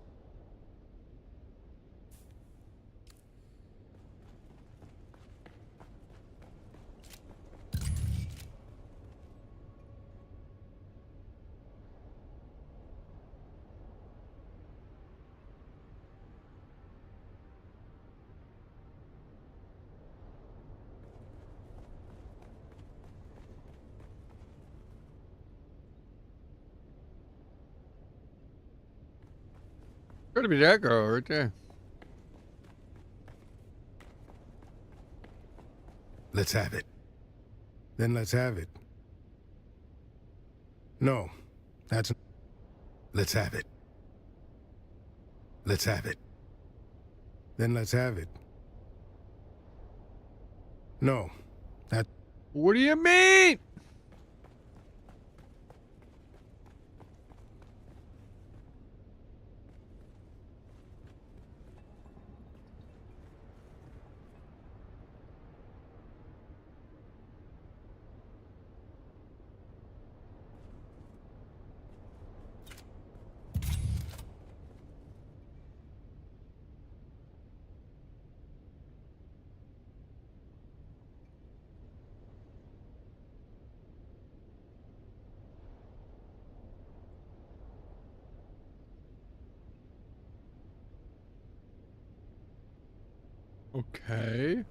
Gotta be that girl right there. Let's have it. Then let's have it. No, that's... Let's have it. Let's have it. Then let's have it. No, that... What do you mean? Okay.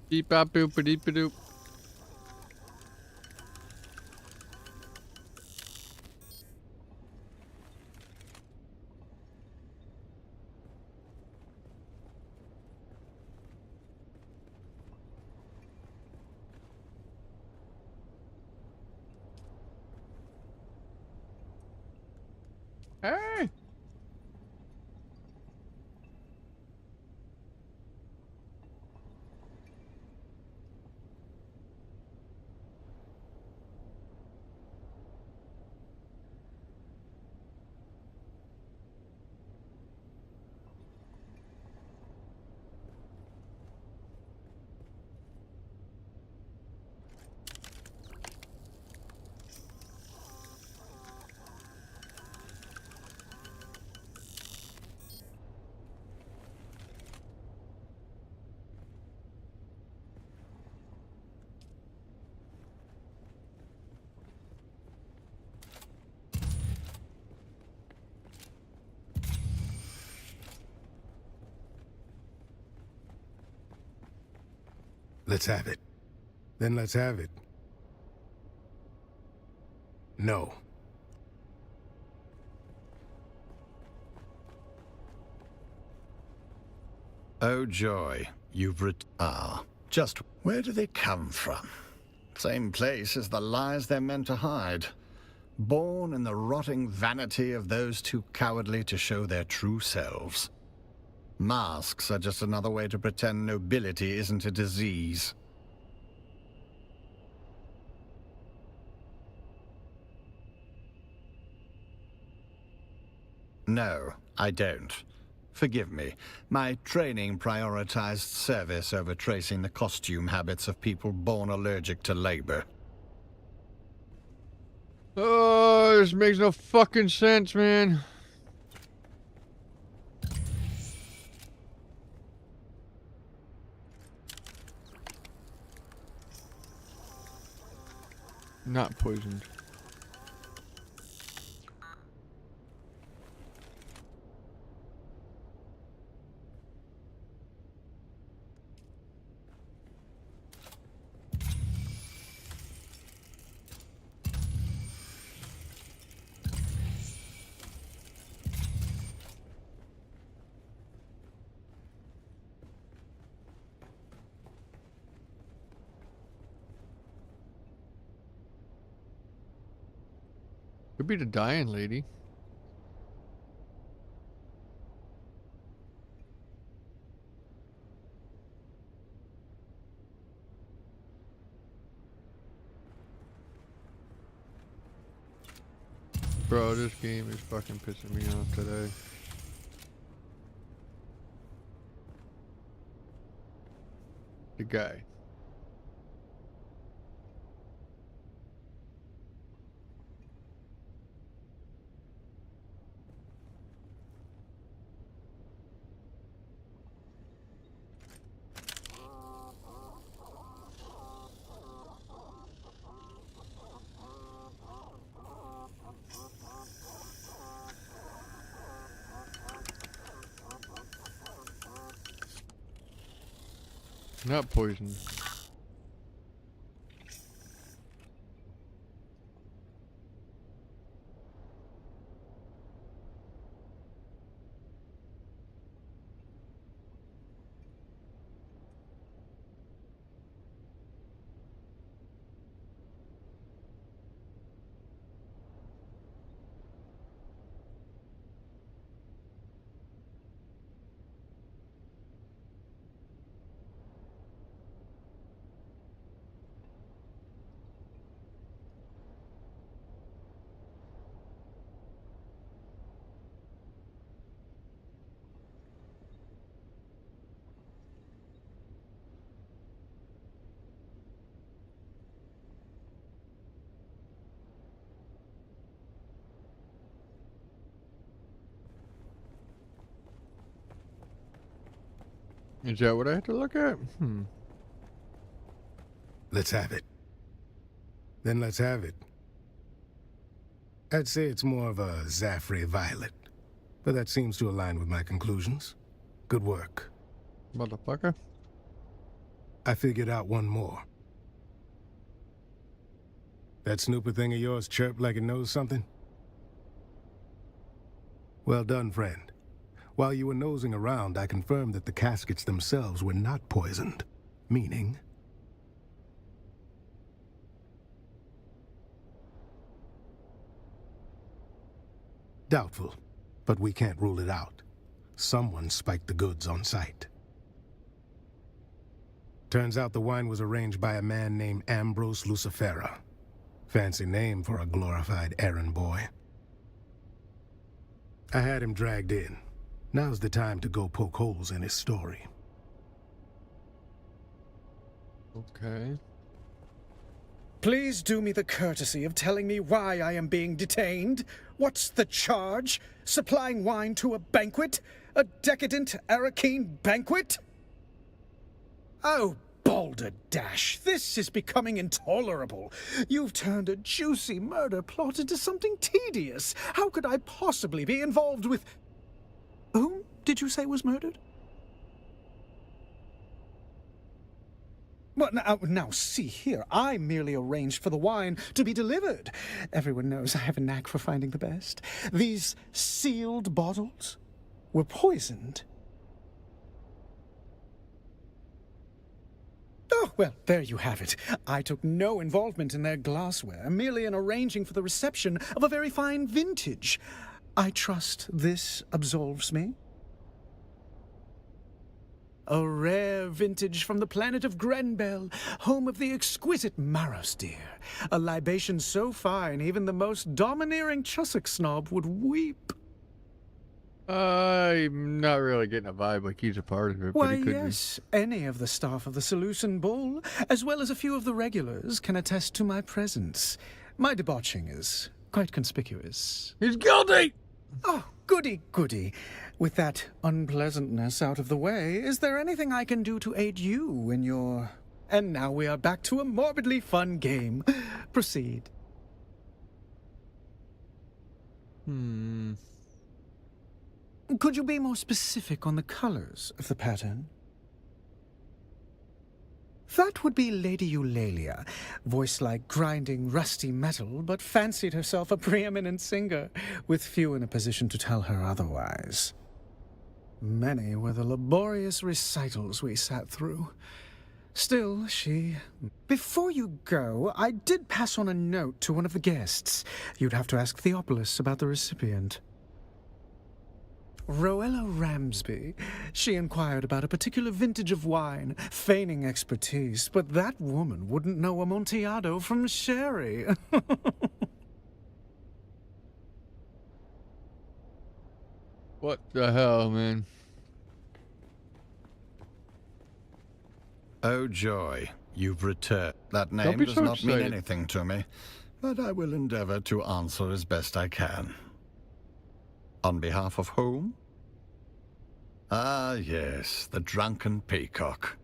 Beep bop boop a deep a doop. Hey! Let's have it. Then let's have it. No. Oh joy, just where do they come from? Same place as the lies they're meant to hide. Born in the rotting vanity of those too cowardly to show their true selves. Masks are just another way to pretend nobility isn't a disease. No, I don't. Forgive me. My training prioritized service over tracing the costume habits of people born allergic to labor. Oh, this makes no fucking sense, man. Not poisoned. Could be the dying lady. Bro, this game is fucking pissing me off today. The guy. Not poison. Is that what I have to look at? Let's have it. Then let's have it. I'd say it's more of a Zaffrey violet, but that seems to align with my conclusions. Good work. Motherfucker. I figured out one more. That snooper thing of yours chirped like it knows something? Well done, friend. While you were nosing around, I confirmed that the caskets themselves were not poisoned. Meaning... Doubtful, but we can't rule it out. Someone spiked the goods on site. Turns out the wine was arranged by a man named Ambrose Lucifera. Fancy name for a glorified errand boy. I had him dragged in. Now's the time to go poke holes in his story. Okay. Please do me the courtesy of telling me why I am being detained. What's the charge? Supplying wine to a banquet? A decadent Arakeen banquet? Oh, balderdash, this is becoming intolerable. You've turned a juicy murder plot into something tedious. How could I possibly be involved with... Whom did you say was murdered? Well, now, see here. I merely arranged for the wine to be delivered. Everyone knows I have a knack for finding the best. These sealed bottles were poisoned. Oh, well, there you have it. I took no involvement in their glassware, merely in arranging for the reception of a very fine vintage. I trust this absolves me. A rare vintage from the planet of Grenbel, home of the exquisite Maros deer. A libation so fine even the most domineering Chussock snob would weep. I'm not really getting a vibe like he's a part of it, but Why, he could yes, any of the staff of the Seleucid Bull, as well as a few of the regulars, can attest to my presence. My debauching is quite conspicuous. be. He's guilty! Oh, goody, goody. With that unpleasantness out of the way, is there anything I can do to aid you in your... And now we are back to a morbidly fun game. Proceed. Could you be more specific on the colors of the pattern? That would be Lady Eulalia, voice like grinding rusty metal, but fancied herself a preeminent singer, with few in a position to tell her otherwise. Many were the laborious recitals we sat through. Still, she... Before you go, I did pass on a note to one of the guests. You'd have to ask Theopolis about the recipient. Roella Ramsby. She inquired about a particular vintage of wine, feigning expertise, but that woman wouldn't know Amontillado from sherry. What the hell, man? Oh, joy. You've returned. That Don't name be does so not mean excited. anything to me, but I will endeavor to answer as best I can. On behalf of whom? Ah, yes, the drunken peacock.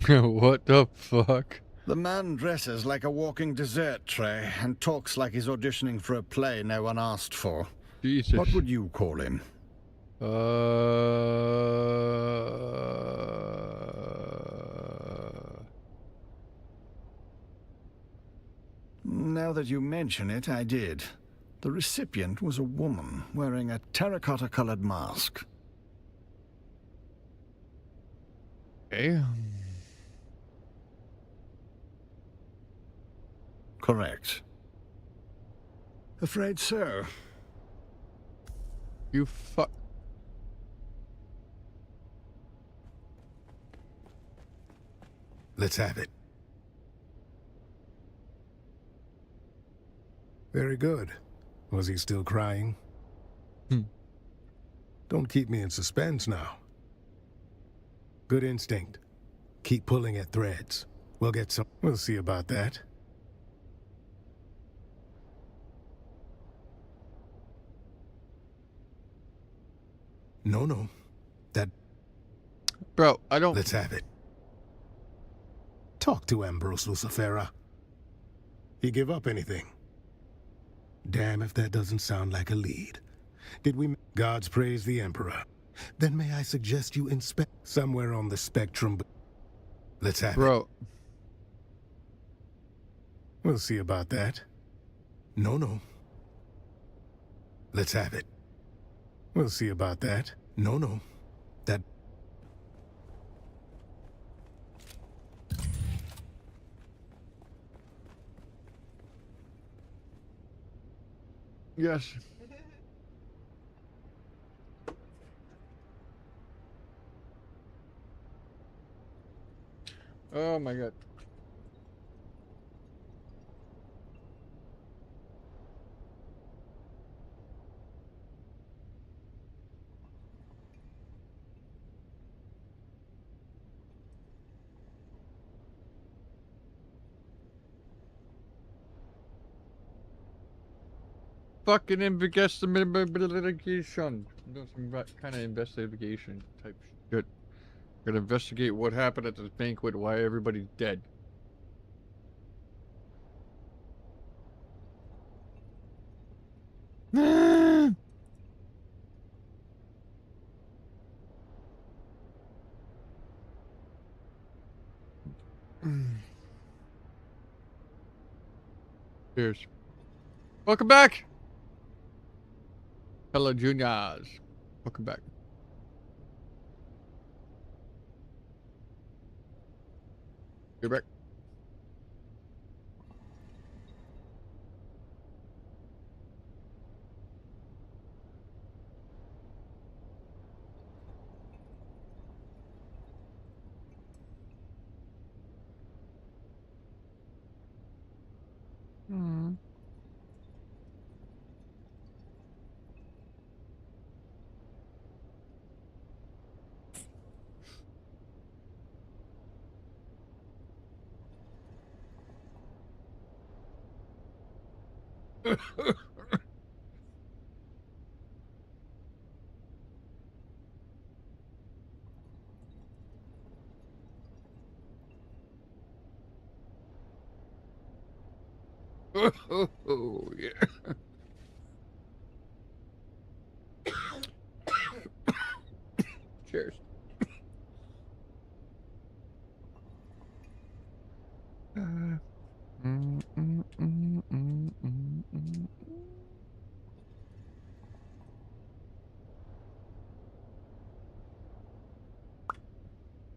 What the fuck? The man dresses like a walking dessert tray and talks like he's auditioning for a play no one asked for. Jesus. What would you call him? Now that you mention it, I did. The recipient was a woman wearing a terracotta-colored mask. Okay. Correct. Afraid so. You fuck. Let's have it. Very good. Was he still crying? Don't keep me in suspense now. Good instinct. Keep pulling at threads. We'll get some... We'll see about that. No. That... Bro, I don't... Let's have it. Talk to Ambrose Lucifera. He give up anything? Damn if that doesn't sound like a lead. Did we... Gods praise the Emperor. Then may I suggest you inspect somewhere on the spectrum... Let's have it. Bro. We'll see about that. No. Let's have it. We'll see about that. No. That... Yes. Oh my god. Fucking investigation. Do some kind of investigation type shit. Gonna investigate what happened at this banquet, why everybody's dead. Cheers. Welcome back. Hello, juniors. Welcome back. You're back. Hmm. Oh, yeah. Cheers.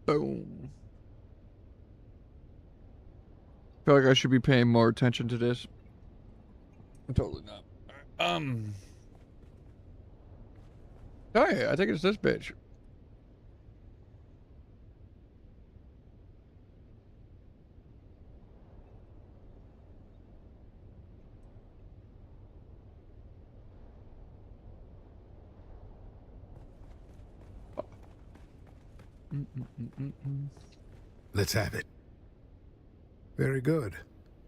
Boom. Feel like I should be paying more attention to this. I'm totally not. Oh yeah, I think it's this bitch. Let's have it. Very good.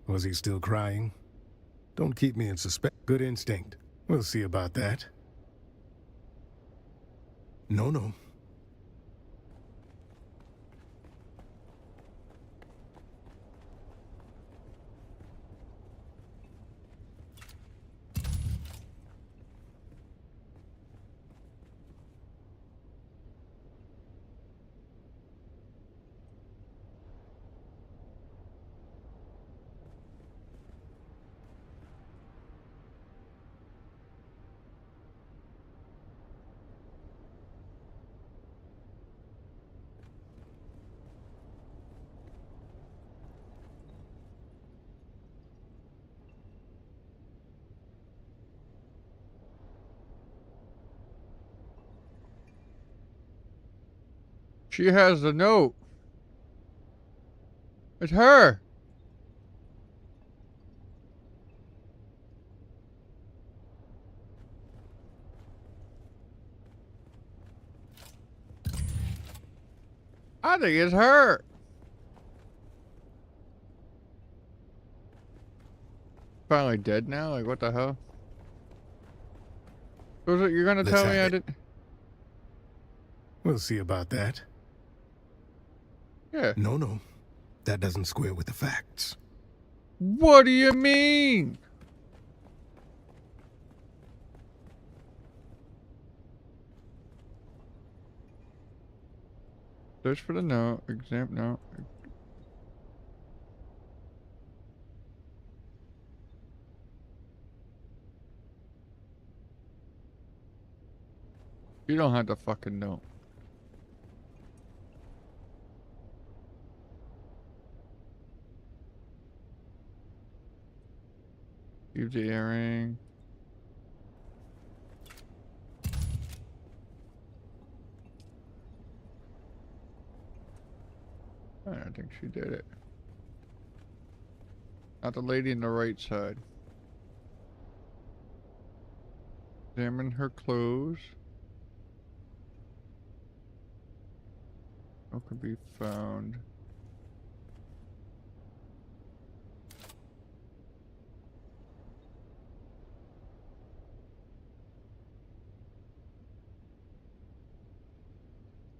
Was he still crying? Don't keep me in suspense. Good instinct. We'll see about that. No. She has the note. It's her. I think it's her. Finally dead now? Like, what the hell? So you're gonna Let's tell me have I it. did? We'll see about that. Yeah. No. That doesn't square with the facts. What do you mean? Search for the note. Exam note. You don't have the fucking note. Use the earring. I don't think she did it. Not the lady in the right side. Examine her clothes. What can be found?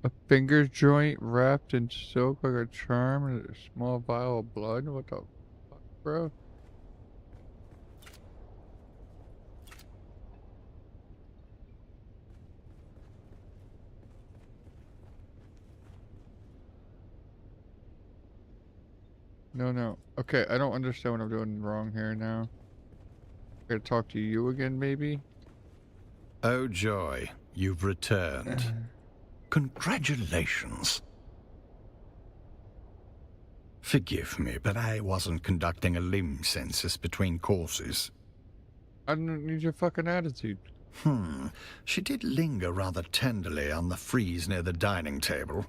A finger joint wrapped in silk like a charm and a small vial of blood? What the fuck, bro? No. Okay, I don't understand what I'm doing wrong here now. I gotta talk to you again, maybe? Oh joy, you've returned. Congratulations. Forgive me, but I wasn't conducting a limb census between courses. I don't need your fucking attitude. She did linger rather tenderly on the frieze near the dining table.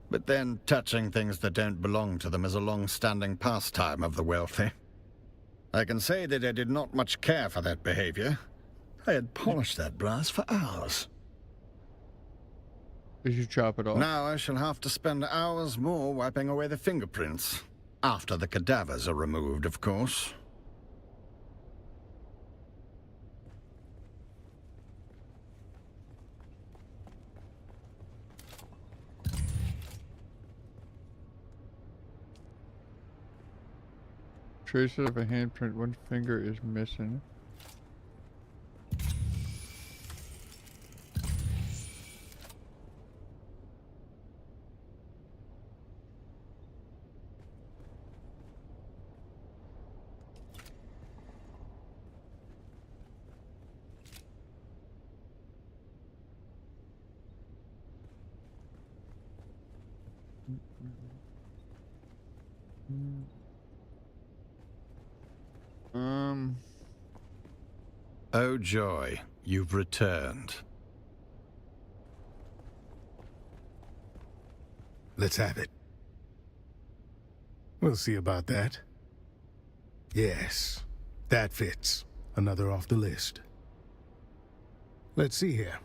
But then touching things that don't belong to them is a long-standing pastime of the wealthy. I can say that I did not much care for that behavior. I had polished that brass for hours. Did you chop it off? Now I shall have to spend hours more wiping away the fingerprints. After the cadavers are removed, of course. Traces of a handprint. One finger is missing. Oh joy, you've returned. Let's have it. We'll see about that. Yes, that fits. Another off the list. Let's see here.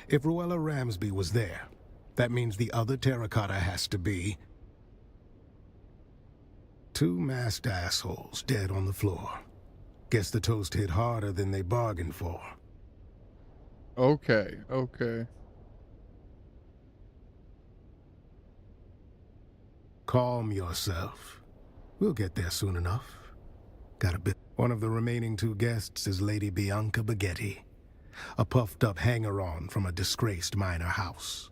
If Ruella Ramsby was there, that means the other terracotta has to be... two masked assholes dead on the floor. Guess the toast hit harder than they bargained for. Okay. Calm yourself. We'll get there soon enough. Got a bit. One of the remaining two guests is Lady Bianca Baghetti, a puffed-up hanger-on from a disgraced minor house.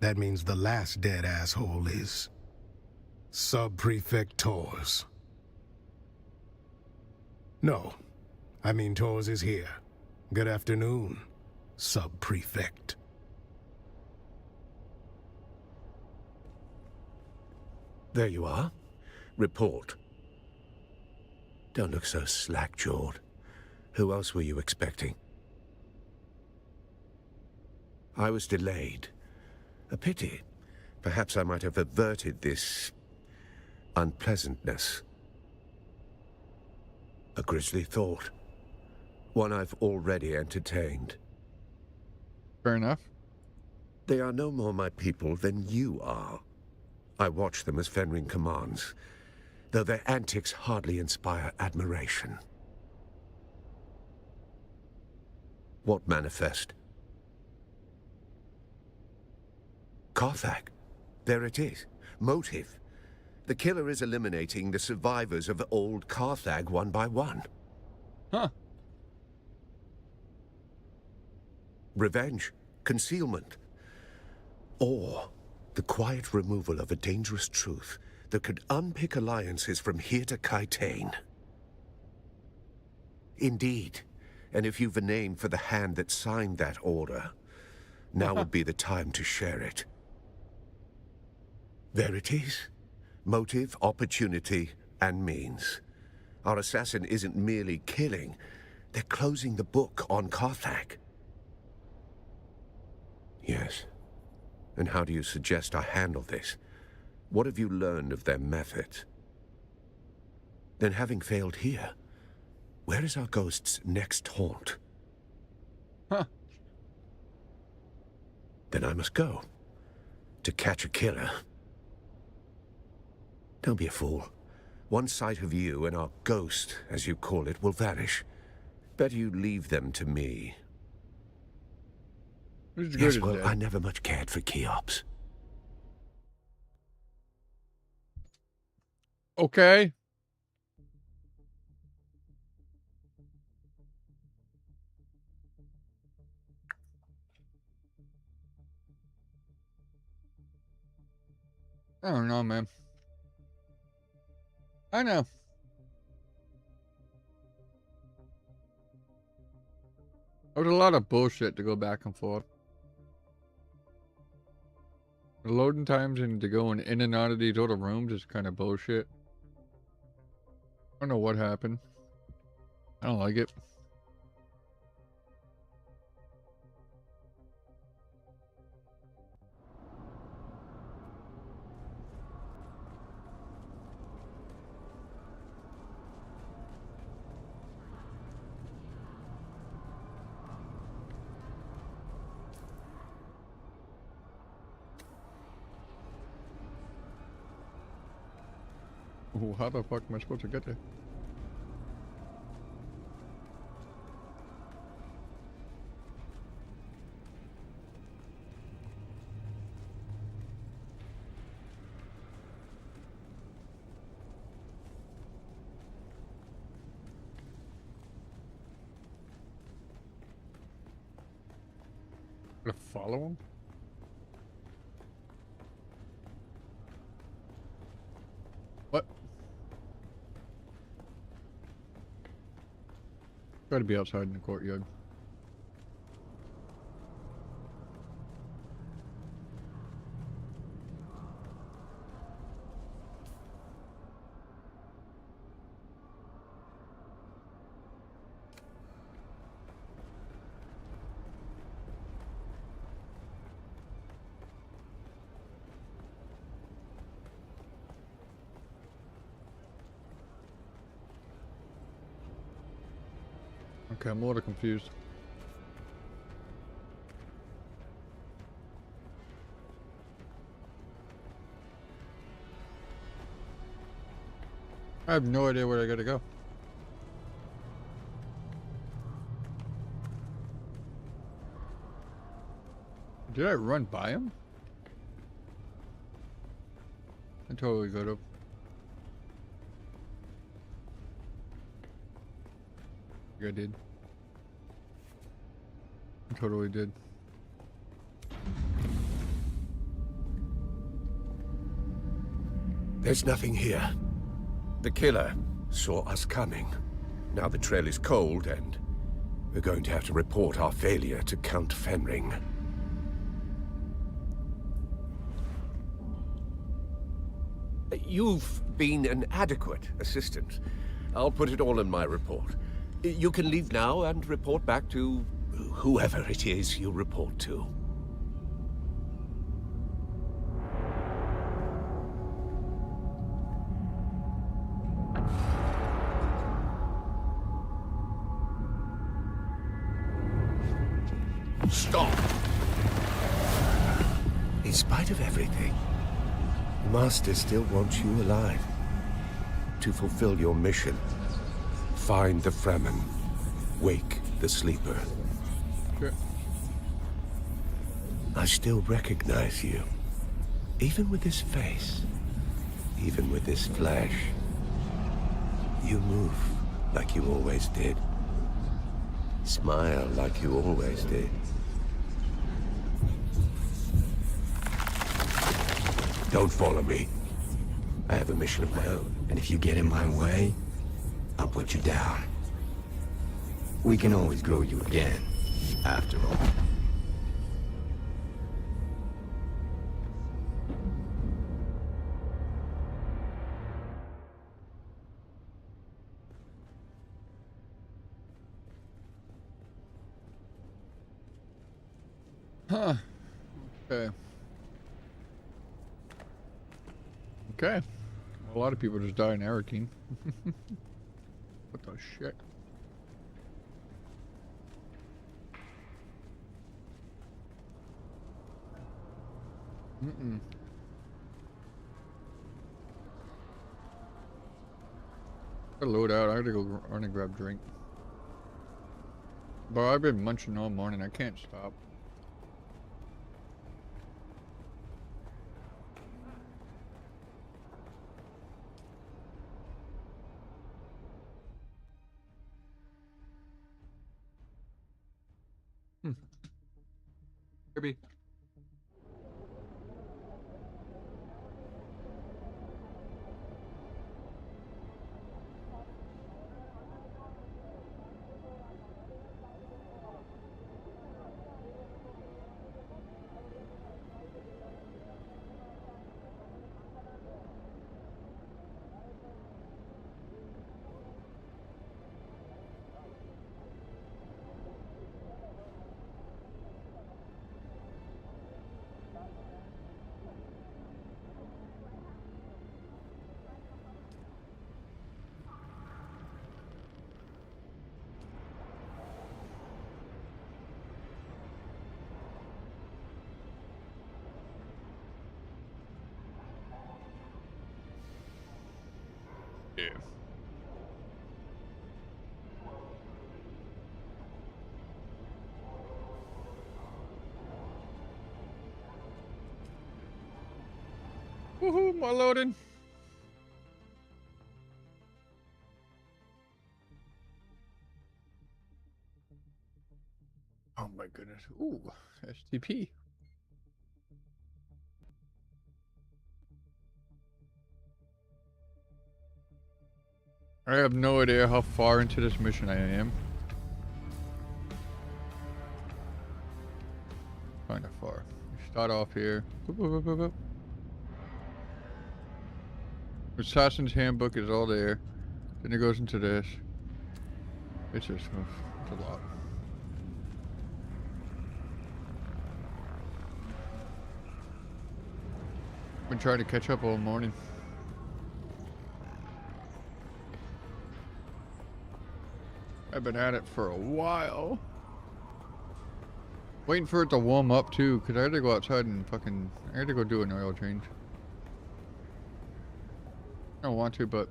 That means the last dead asshole is... Sub-Prefect Tors. No, I mean Tors is here. Good afternoon, Sub-Prefect. There you are. Report. Don't look so slack-jawed. Who else were you expecting? I was delayed. A pity. Perhaps I might have averted this... unpleasantness. A grisly thought. One I've already entertained. Fair enough. They are no more my people than you are. I watch them as Fenring commands, though their antics hardly inspire admiration. What manifest? Carthag. There it is. Motive. The killer is eliminating the survivors of old Carthag one by one. Huh. Revenge. Concealment. Or the quiet removal of a dangerous truth that could unpick alliances from here to Kaitane. Indeed. And if you've a name for the hand that signed that order, now would be the time to share it. There it is. Motive, opportunity, and means. Our assassin isn't merely killing. They're closing the book on Carthag. Yes, And how do you suggest I handle this? What have you learned of their methods? Then having failed here, where is our ghost's next haunt? Huh. Then I must go. To catch a killer. Don't be a fool. One sight of you and our ghost, as you call it, will vanish. Better you leave them to me. Who's good Yes, as well, dead? I never much cared for Cheops. Okay. I don't know, man. I know. There was a lot of bullshit to go back and forth. The loading times and to going in and out of these other rooms is kind of bullshit. I don't know what happened. I don't like it. Ooh, how the fuck am I supposed to get there? Gotta follow him? What? Gotta be outside in the courtyard. Okay, I'm a little confused. I have no idea where I gotta go. Did I run by him? I totally could have. I did. I totally did. There's nothing here. The killer saw us coming. Now the trail is cold, and we're going to have to report our failure to Count Fenring. You've been an adequate assistant. I'll put it all in my report. You can leave now and report back to whoever it is you report to. Stop! In spite of everything, the Master still wants you alive. To fulfill your mission. Find the Fremen. Wake the sleeper. Okay. I still recognize you. Even with this face. Even with this flesh. You move like you always did. Smile like you always did. Don't follow me. I have a mission of my own. And if you get in my way, I'll put you down. We can always grow you again, after all. Huh. Okay. Okay. A lot of people just die in Arakeen. What the shit? Mm-mm. I load out. I gotta go run and grab a drink. But I've been munching all morning. I can't stop. Kirby. Yeah. Woohoo, more loading. Oh my goodness. Ooh, STP. I have no idea how far into this mission I am. Kind of far. We start off here. Boop, boop, boop, boop, boop. Assassin's Handbook is all there. Then it goes into this. It's just it's a lot. Been trying to catch up all morning. I've been at it for a while. Waiting for it to warm up too, because I had to go outside and I had to go do an oil change. I don't want to, but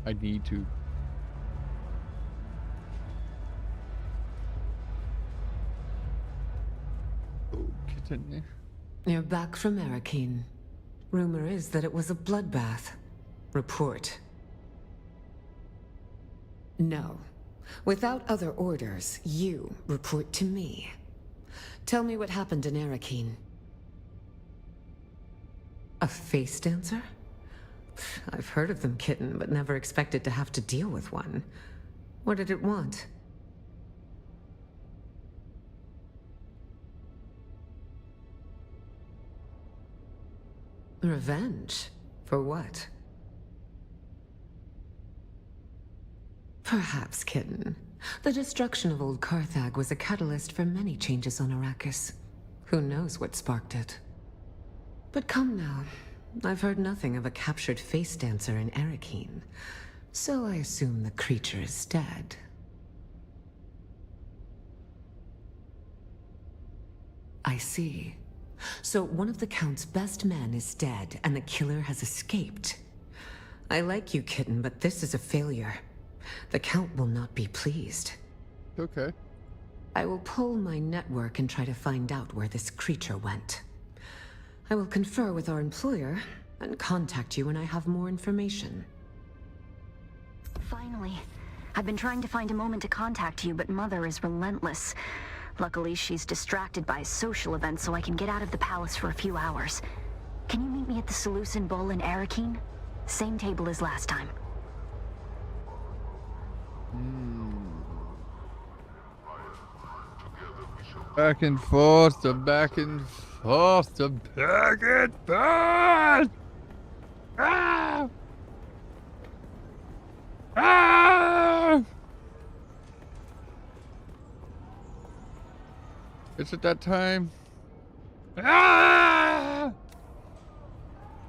I need to. Oh, kitten. You're back from Arakeen. Rumor is that it was a bloodbath. Report. No. Without other orders, you report to me. Tell me what happened in Arakeen. A face dancer? I've heard of them, kitten, but never expected to have to deal with one. What did it want? Revenge? For what? Perhaps, kitten. The destruction of old Carthag was a catalyst for many changes on Arrakis. Who knows what sparked it? But come now. I've heard nothing of a captured face dancer in Arakeen, so I assume the creature is dead. I see. So one of the Count's best men is dead, and the killer has escaped. I like you, kitten, but this is a failure. The Count will not be pleased. Okay. I will pull my network and try to find out where this creature went. I will confer with our employer and contact you when I have more information. Finally. I've been trying to find a moment to contact you, but Mother is relentless. Luckily, she's distracted by a social event, so I can get out of the palace for a few hours. Can you meet me at the Seleucid Bowl in Arakeen? Same table as last time. Back and forth, the back and forth, the back and forth! Ah! Ah! Is it that time? Ah!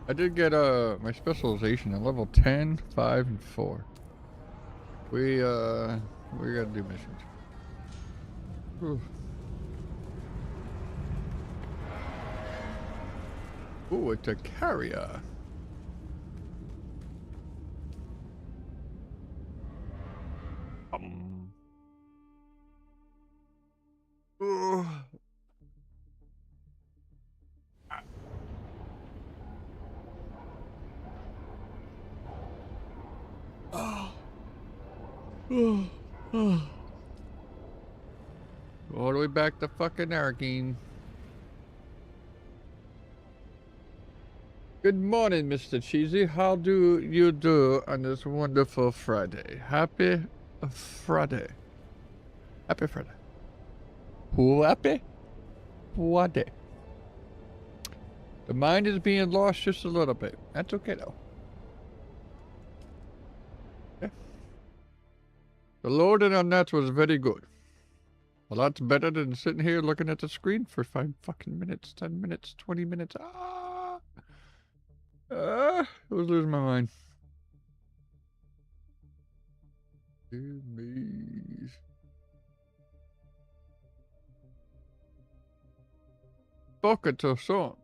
I did get my specialization at level 10, 5, and 4. We gotta do missions. Ooh. Ooh, it's a carrier. Ooh. All the way back to fucking Argene. Good morning, Mr. Cheesy. How do you do on this wonderful Friday? Happy Friday. Happy Friday. Happy Friday. The mind is being lost just a little bit. That's okay, though. Okay. The loading on that was very good. A lot better than sitting here looking at the screen for 5 fucking minutes, 10 minutes, 20 minutes. I was losing my mind. Give me. Pocket song.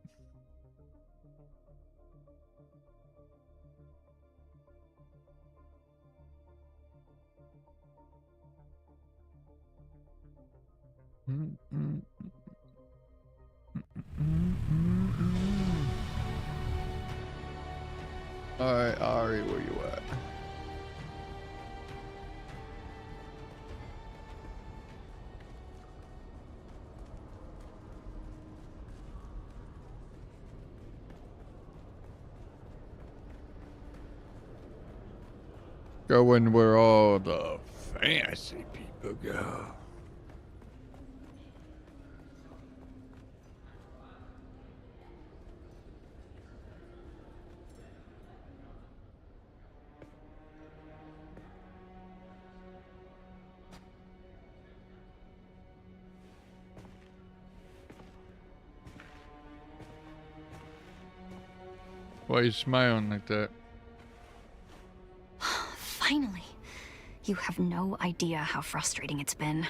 Alright, Ari, where you at? Going where all the fancy people go. Why are you smiling like that? Finally. You have no idea how frustrating it's been.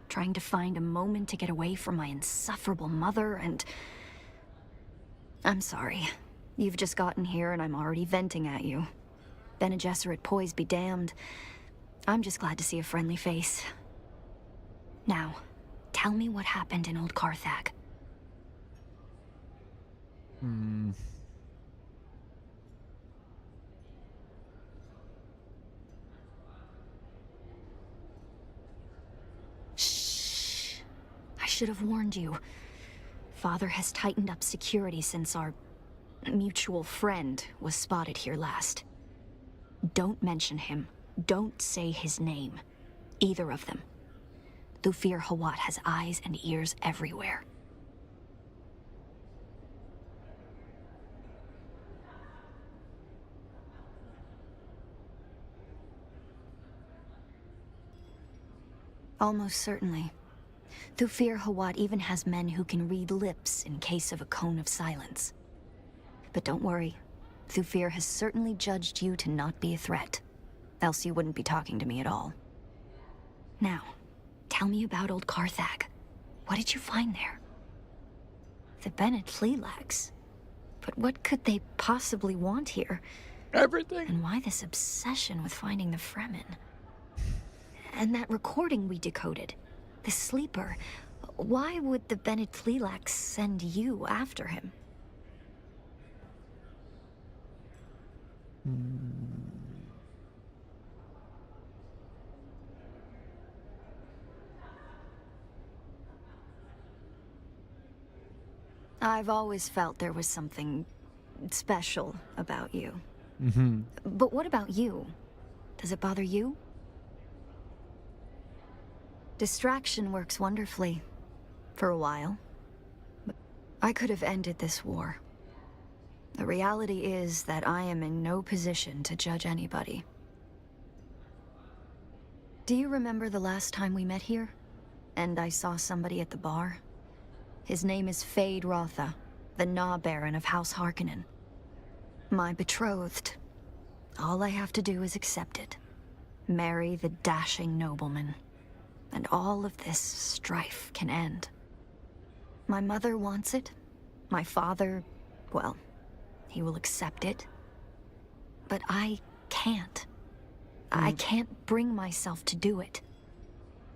Trying to find a moment to get away from my insufferable mother and... I'm sorry. You've just gotten here and I'm already venting at you. Bene Gesserit poise be damned. I'm just glad to see a friendly face. Now, tell me what happened in Old Carthag. Shh. I should have warned you. Father has tightened up security since our mutual friend was spotted here last. Don't mention him. Don't say his name. Either of them. Thufir Hawat has eyes and ears everywhere. Almost certainly. Thufir Hawat even has men who can read lips in case of a cone of silence. But don't worry. Thufir has certainly judged you to not be a threat. Else you wouldn't be talking to me at all. Now, tell me about Old Carthag. What did you find there? The Bene Tleilax. But what could they possibly want here? Everything. And why this obsession with finding the Fremen? And that recording we decoded. The sleeper. Why would the Bene Tleilax send you after him? I've always felt there was something special about you. But what about you? Does it bother you? Distraction works wonderfully. For a while. But I could have ended this war. The reality is that I am in no position to judge anybody. Do you remember the last time we met here? And I saw somebody at the bar? His name is Fade Rotha, the Gnaw Baron of House Harkonnen. My betrothed. All I have to do is accept it. Marry the dashing nobleman. And all of this strife can end. My mother wants it. My father, well, he will accept it. But I can't. I can't bring myself to do it.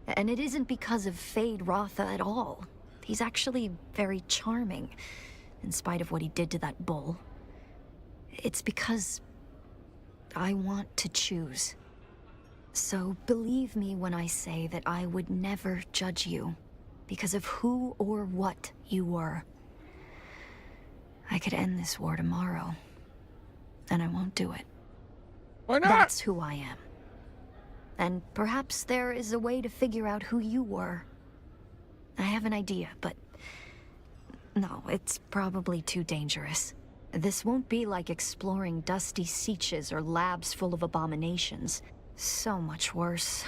And it isn't because of Fade Rotha at all. He's actually very charming, in spite of what he did to that bull. It's because I want to choose. So believe me when I say that I would never judge you because of who or what you were. I could end this war tomorrow, and I won't do it. Why not? That's who I am. And perhaps there is a way to figure out who you were. I have an idea, but no, it's probably too dangerous. This won't be like exploring dusty sietches or labs full of abominations. So much worse.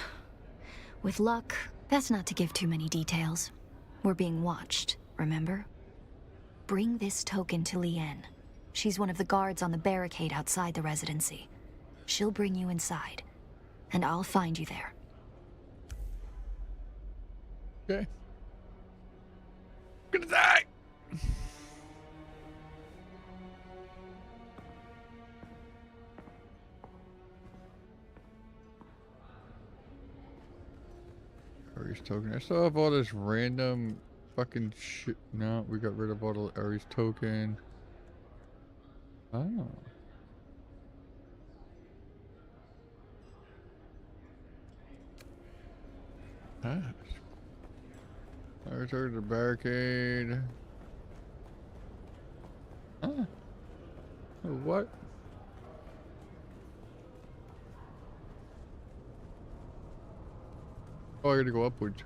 With luck, best not to give too many details. We're being watched, remember? Bring this token to Lien. She's one of the guards on the barricade outside the residency. She'll bring you inside, and I'll find you there. Okay. I'm gonna die! Ares token. I still have all this random fucking shit. No, we got rid of all the Ares token. Oh. Ah. I returned to the barricade. Ah. Oh, what? Oh, I gotta go upwards.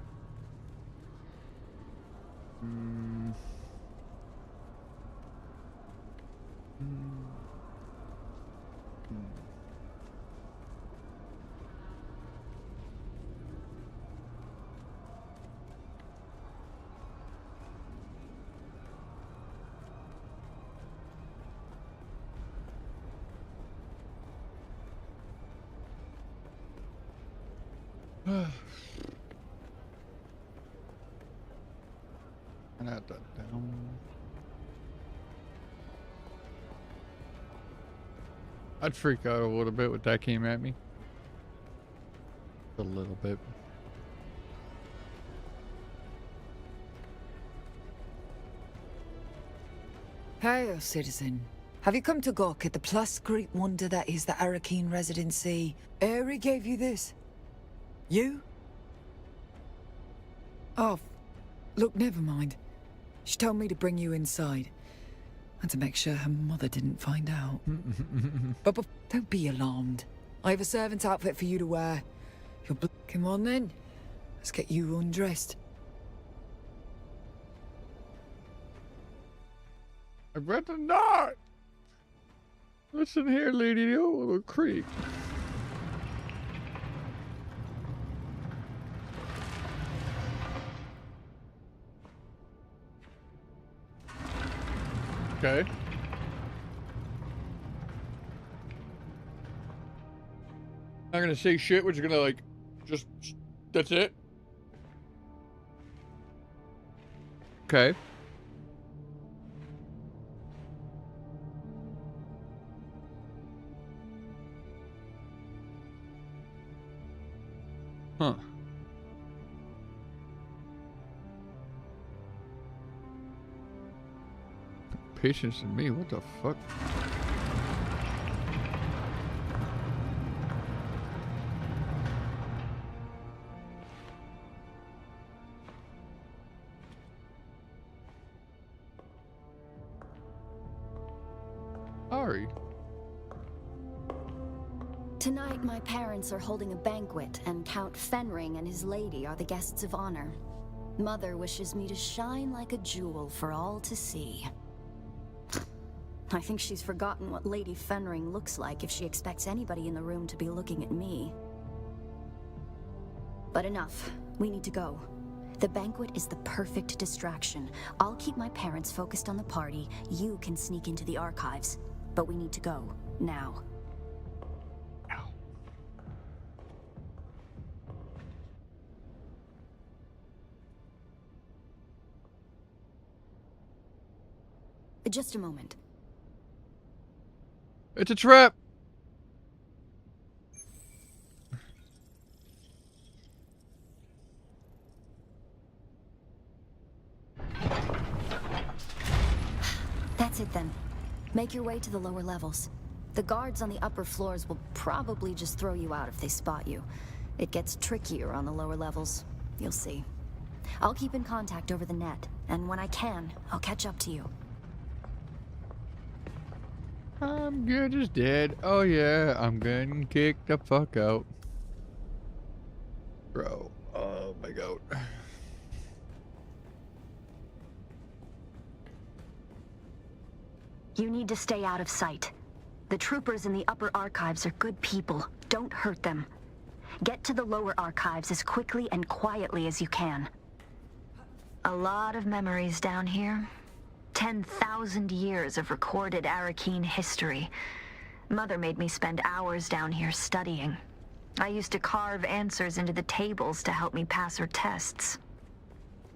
And add that down. I'd freak out a little bit when that came at me. A little bit. Hail, citizen. Have you come to gawk at the plus great wonder that is the Arakeen residency? Eri gave you this. You? Oh, look, never mind. She told me to bring you inside. And to make sure her mother didn't find out. but don't be alarmed. I have a servant's outfit for you to wear. Come on then. Let's get you undressed. I'd rather not. Listen here, lady, you little creep. Okay. Not gonna say shit, we're just gonna like, just, that's it. Okay. Huh. Patience in me, what the fuck? Sorry. Tonight, my parents are holding a banquet, and Count Fenring and his lady are the guests of honor. Mother wishes me to shine like a jewel for all to see. I think she's forgotten what Lady Fenring looks like if she expects anybody in the room to be looking at me. But enough. We need to go. The banquet is the perfect distraction. I'll keep my parents focused on the party. You can sneak into the archives. but we need to go, now. Just a moment. It's a trap! That's it then. Make your way to the lower levels. The guards on the upper floors will probably just throw you out if they spot you. It gets trickier on the lower levels. You'll see. I'll keep in contact over the net, and when I can, I'll catch up to you. I'm good as dead. Oh yeah, I'm getting kicked the fuck out. Bro, oh my god. You need to stay out of sight. The troopers in the upper archives are good people. Don't hurt them. Get to the lower archives as quickly and quietly as you can. A lot of memories down here. 10,000 years of recorded Arakeen history. Mother made me spend hours down here studying. I used to carve answers into the tables to help me pass her tests.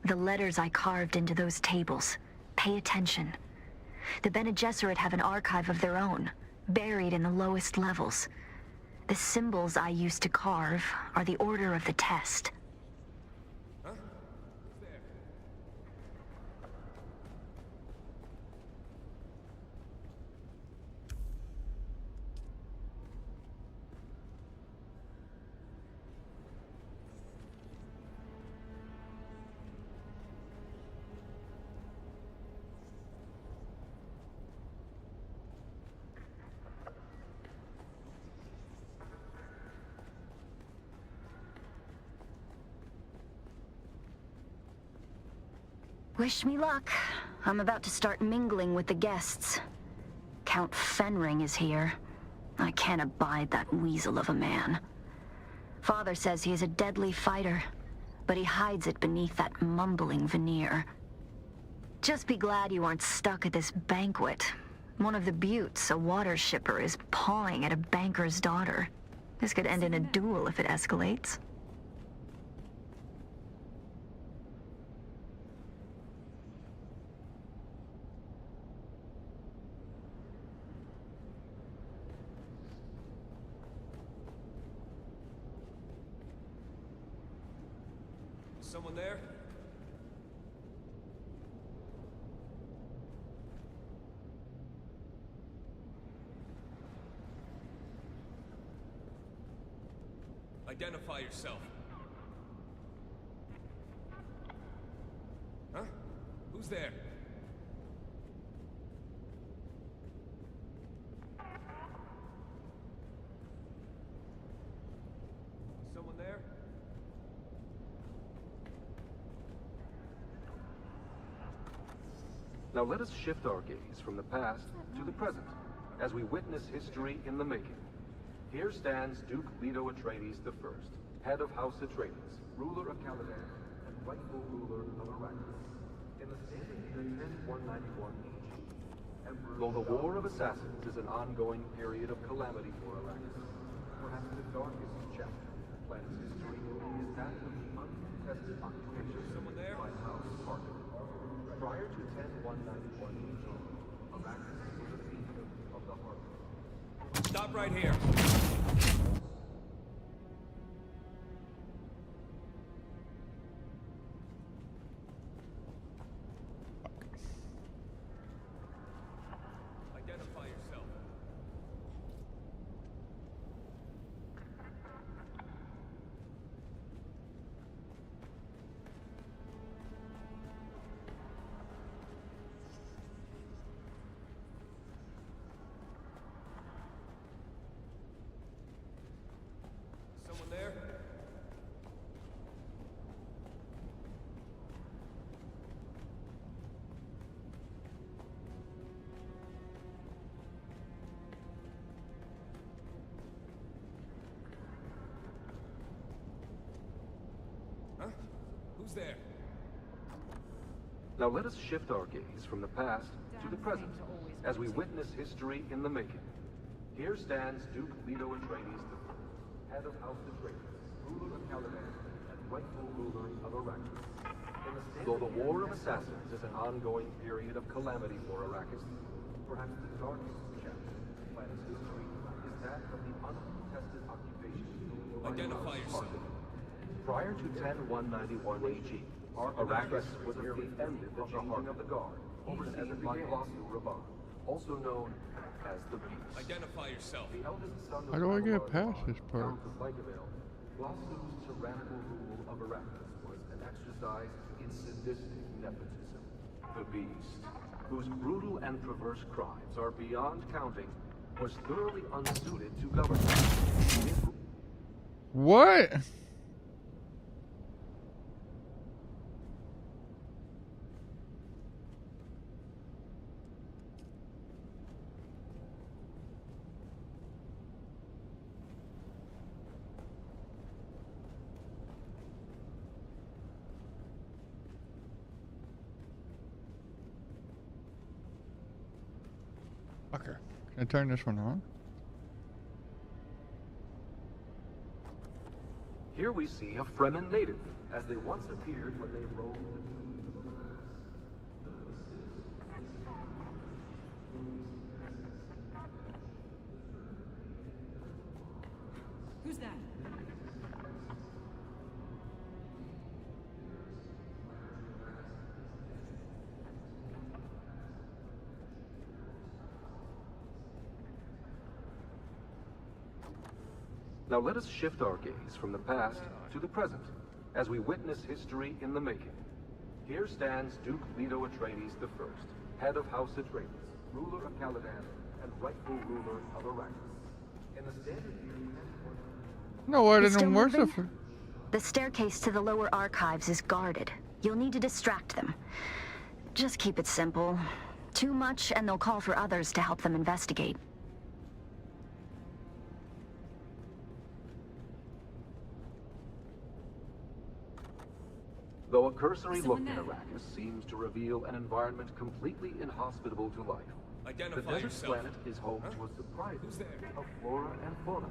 The letters I carved into those tables. Pay attention. The Bene Gesserit have an archive of their own, buried in the lowest levels. The symbols I used to carve are the order of the test. Wish me luck. I'm about to start mingling with the guests. Count Fenring is here. I can't abide that weasel of a man. Father says he is a deadly fighter, but he hides it beneath that mumbling veneer. Just be glad you aren't stuck at this banquet. One of the buttes, a water shipper, is pawing at a banker's daughter. This could end in a duel if it escalates. Someone there? Identify yourself. Huh? Who's there? Someone there? Now let us shift our gaze from the past to the present, as we witness history in the making. Here stands Duke Leto Atreides I, head of House Atreides, ruler of Caladan, and rightful ruler of Arrakis. In the same year 191 AG, though the War of Assassins is an ongoing period of calamity for Arrakis, perhaps the darkest chapter of the planet's history is that of the uncontested occupation by House Harkonnen. Prior to 10191 AG, Arrakis was a fiefdom of the Harkonnen. Stop right here. Identify yourself. Someone there? Huh? Who's there? Now let us shift our gaze from the past to the present as we witness history in the making. Here stands Duke Leto Atreides I, head of House Atreides, ruler of Caladan, and rightful ruler of Arrakis. Though the War of Assassins is an ongoing period of calamity for Arrakis, perhaps the darkest chapter in the planet's history is that of the uncontested occupation by Identify yourself. Prior to 10191 AG, Arrakis was a fleet ended the changing of the guard, overseen by Glossu Ravan, also known as the Beast. Identify yourself. The eldest son of How do I get Avar past Ravan, this part? Count of Lycavale, Glossu's tyrannical rule of Arrakis was an exercise in sadistic nepotism. The Beast, whose brutal and perverse crimes are beyond counting, was thoroughly unsuited to government. What? Okay, can I turn this one on? Here we see a Fremen native, as they once appeared when they roamed the Who's that? Now let us shift our gaze from the past to the present, as we witness history in the making. Here stands Duke Leto Atreides I, head of House Atreides, ruler of Caladan, and rightful ruler of Arrakis. In the standard No, I It's still didn't work moving? for. The staircase to the lower archives is guarded. You'll need to distract them. Just keep it simple. Too much, and they'll call for others to help them investigate. Though a cursory look at Arrakis seems to reveal an environment completely inhospitable to life, Identify the desert yourself. planet is home to a surprising Who's there? mix of flora and fauna.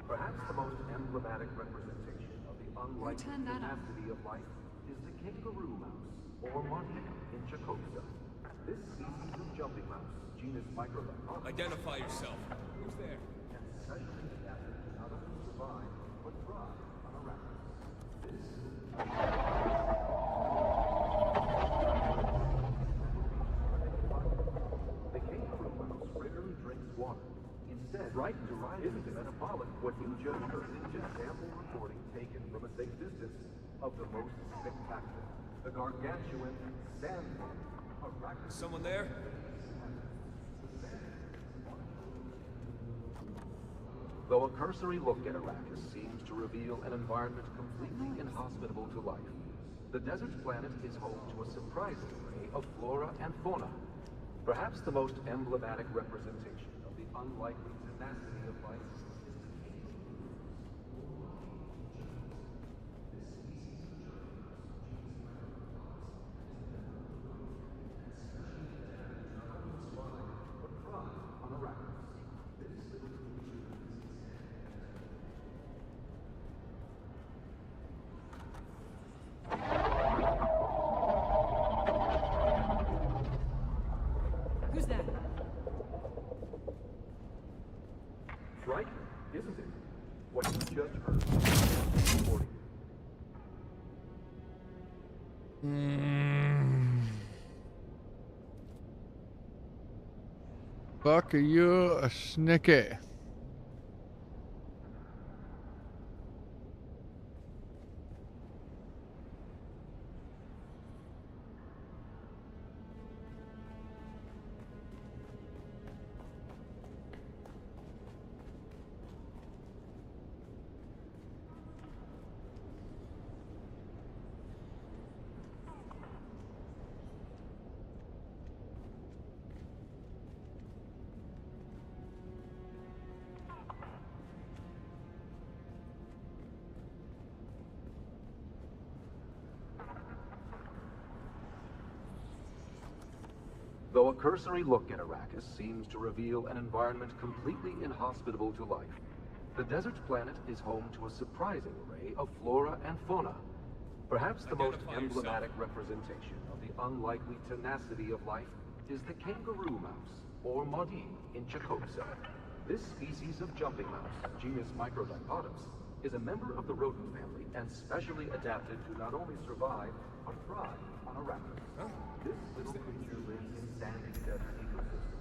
Perhaps the most emblematic representation of the unlikely turned that on? tenacity of life is the kangaroo mouse, or marten, in Chakotay. This species of jumping mouse, genus Microdictylus, Identify yourself. Who's there? and specially adapted to not only survive, but thrive on Arrakis. The kangaroo mouse rarely drinks water. Instead, isn't metabolic. What you just heard is just sample recording taken from a safe distance of the most spectacular, the gargantuan sandworm. Someone there? Though a cursory look at Arrakis seems to reveal an environment completely inhospitable to life, the desert planet is home to a surprising array of flora and fauna. Perhaps the most emblematic representation of the unlikely tenacity of life is the on Arrakis. Who's that? Frightening, isn't it? What you just heard is recording. Fuck you, a snicky. Though a cursory look at Arrakis seems to reveal an environment completely inhospitable to life, the desert planet is home to a surprising array of flora and fauna. Perhaps the most emblematic representation of the unlikely tenacity of life is the kangaroo mouse, or Maudine, in Chakotay. This species of jumping mouse, genus Microdipodes, is a member of the rodent family and specially adapted to not only survive, but thrive on Arrakis. Huh? This little creature lives in sandy desert ecosystems.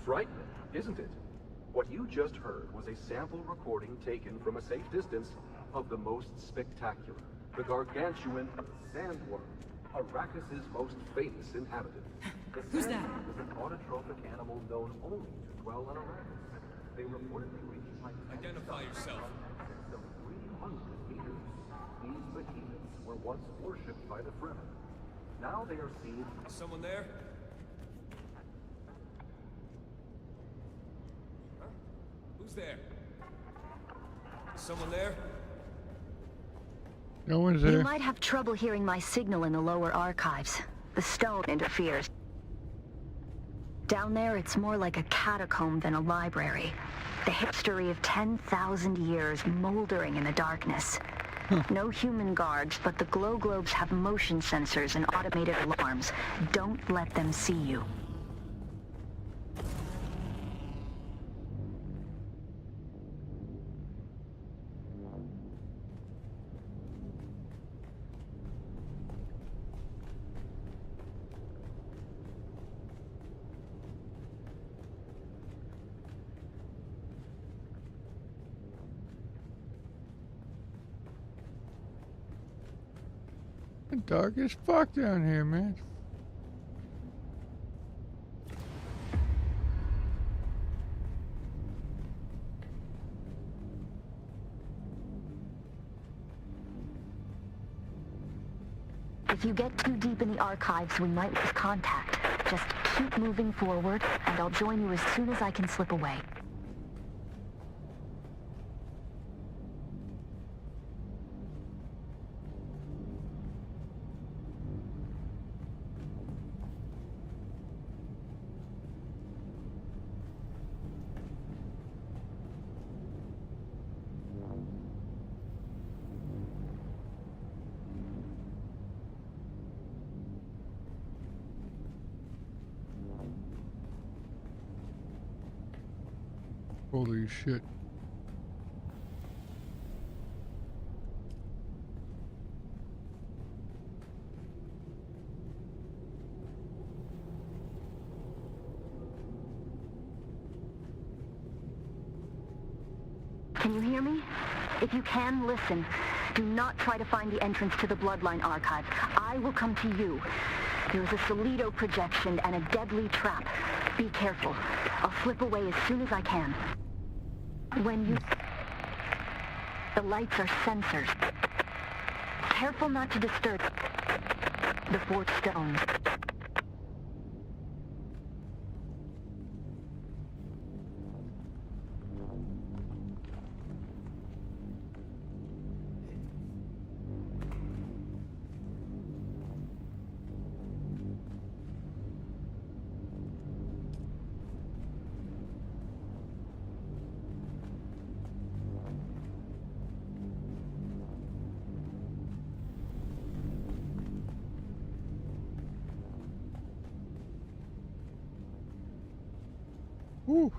Frightening, isn't it? What you just heard was a sample recording taken from a safe distance of the most spectacular, the gargantuan sandworm, Arrakis' most famous inhabitant. Who's that? Sandworm is an autotrophic animal known only to dwell on Arrakis. They reportedly reach heights Identify yourself. of 300 meters. These behemoths were once worshipped by the Fremen. Now they are seen. Is someone there? Huh? Who's there? Is someone there? No one's You there. might have trouble hearing my signal in the lower archives. The stone interferes. Down there, it's more like a catacomb than a library. The history of 10,000 years moldering in the darkness. No human guards, but the glow globes have motion sensors and automated alarms. Don't let them see you. Dark as fuck down here, man. If you get too deep in the archives, we might lose contact. Just keep moving forward, and I'll join you as soon as I can slip away. Holy shit. Can you hear me? If you can, listen. Do not try to find the entrance to the Bloodline Archive. I will come to you. There is a Solido projection and a deadly trap. Be careful. I'll slip away as soon as I can. When you... The lights are sensors. Careful not to disturb the fourth stone. Woo.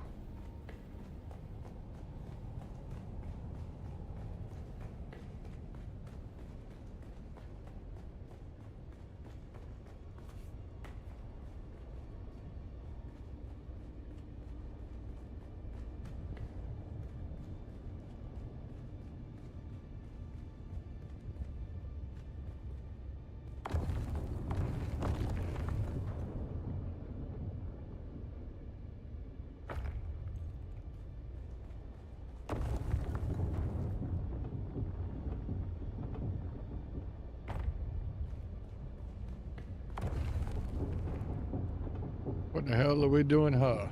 What the hell are we doing, huh?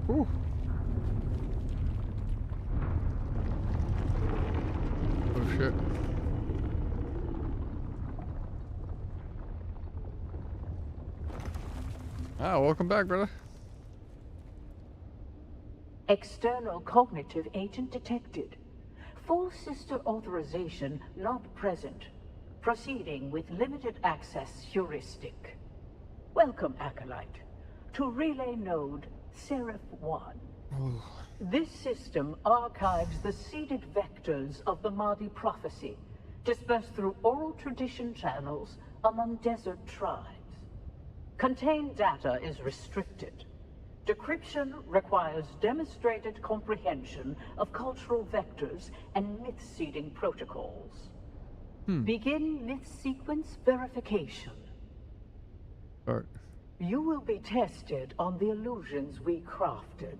Whew. Oh shit. Ah, welcome back, brother. External cognitive agent detected. Full sister authorization not present. Proceeding with limited access heuristic. Welcome, Acolyte, to relay node Seraph 1. This system archives the seeded vectors of the Mahdi prophecy, dispersed through oral tradition channels among desert tribes. Contained data is restricted. Decryption requires demonstrated comprehension of cultural vectors and myth-seeding protocols. Begin myth sequence verification. Alright. You will be tested on the illusions we crafted.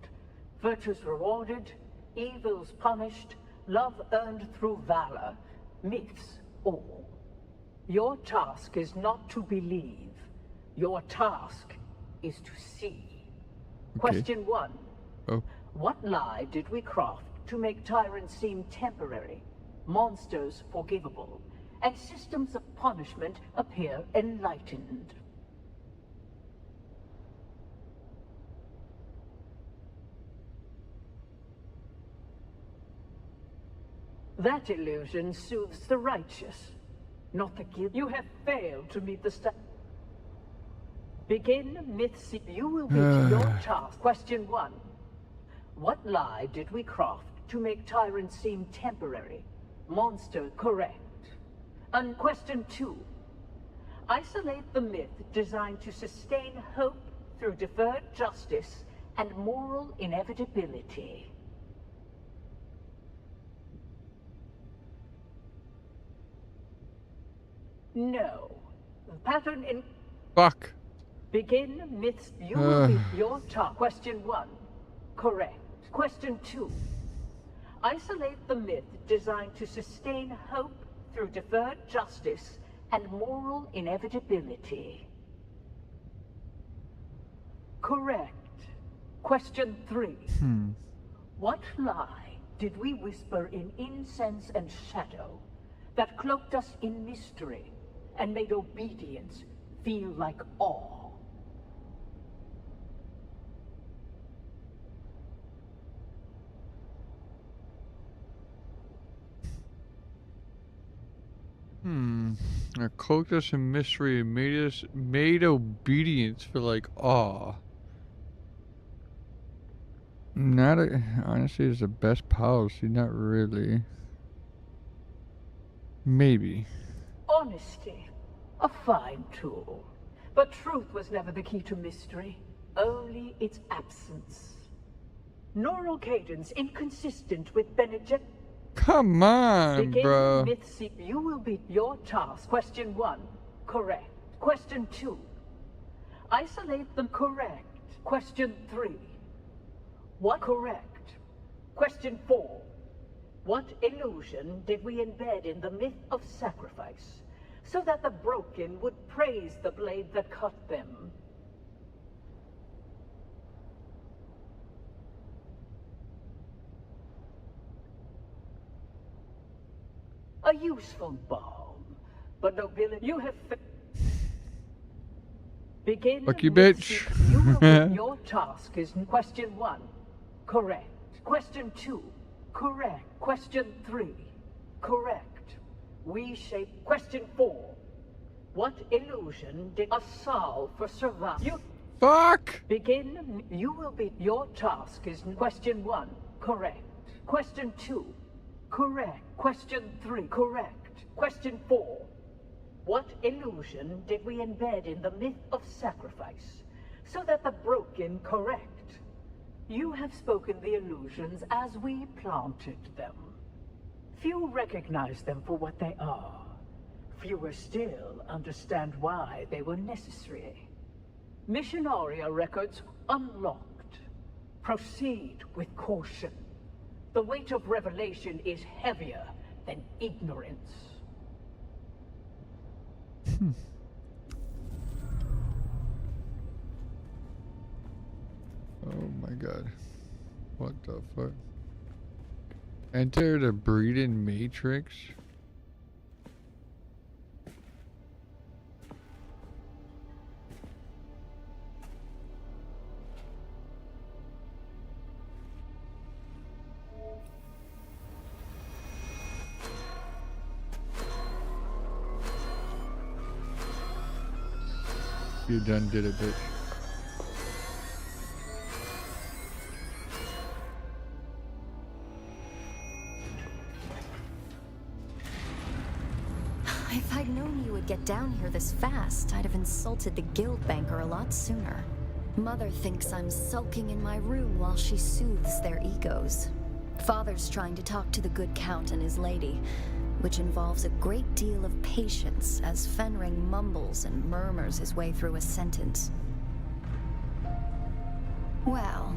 Virtues rewarded, evils punished, love earned through valor, myths all. Your task is not to believe. Your task is to see. Okay. Question 1. Oh. What lie did we craft to make tyrants seem temporary, monsters forgivable, and systems of punishment appear enlightened? That illusion soothes the righteous, not the guilty. You have failed to meet the Begin myth. You will be your task. Question 1. What lie did we craft to make tyrants seem temporary? Monster correct. And question 2. Isolate the myth designed to sustain hope through deferred justice and moral inevitability. No. Pattern in... Fuck. Begin myths. You will be your task. Question 1. Correct. Question 2. Isolate the myth designed to sustain hope through deferred justice and moral inevitability. Correct. Question 3. What lie did we whisper in incense and shadow that cloaked us in mystery and made obedience feel like awe? I cloaked us in mystery and made obedience feel like awe. Honestly, it's the best policy, not really. Maybe. Honesty, a fine tool. But truth was never the key to mystery, only its absence. Neural cadence inconsistent with Benedict. Come on, bro. Begin myth. You will be your task. Question 1. Correct. Question 2. Isolate them. Correct. Question 3. What? Correct. Question 4. What illusion did we embed in the myth of sacrifice, so that the broken would praise the blade that cut them? A useful balm. But nobility, you have... Begin Lucky with bitch. You will your task is question 1. Correct. Question 2. Correct. Question 3. Correct. We shape question 4. What illusion did a solve for survival? You Fuck! begin. You will be. Your task is question 1. Correct. Question 2. Correct. Question 3. Correct. Question 4. What illusion did we embed in the myth of sacrifice so that the broken correct? You have spoken the illusions as we planted them. Few recognize them for what they are. Fewer still understand why they were necessary. Missionaria records unlocked. Proceed with caution. The weight of revelation is heavier than ignorance. Oh my god. What the fuck? Enter the breeding matrix? You done did it, bitch. If I'd known you would get down here this fast, I'd have insulted the guild banker a lot sooner. Mother thinks I'm sulking in my room while she soothes their egos. Father's trying to talk to the good count and his lady, which involves a great deal of patience as Fenring mumbles and murmurs his way through a sentence. Well,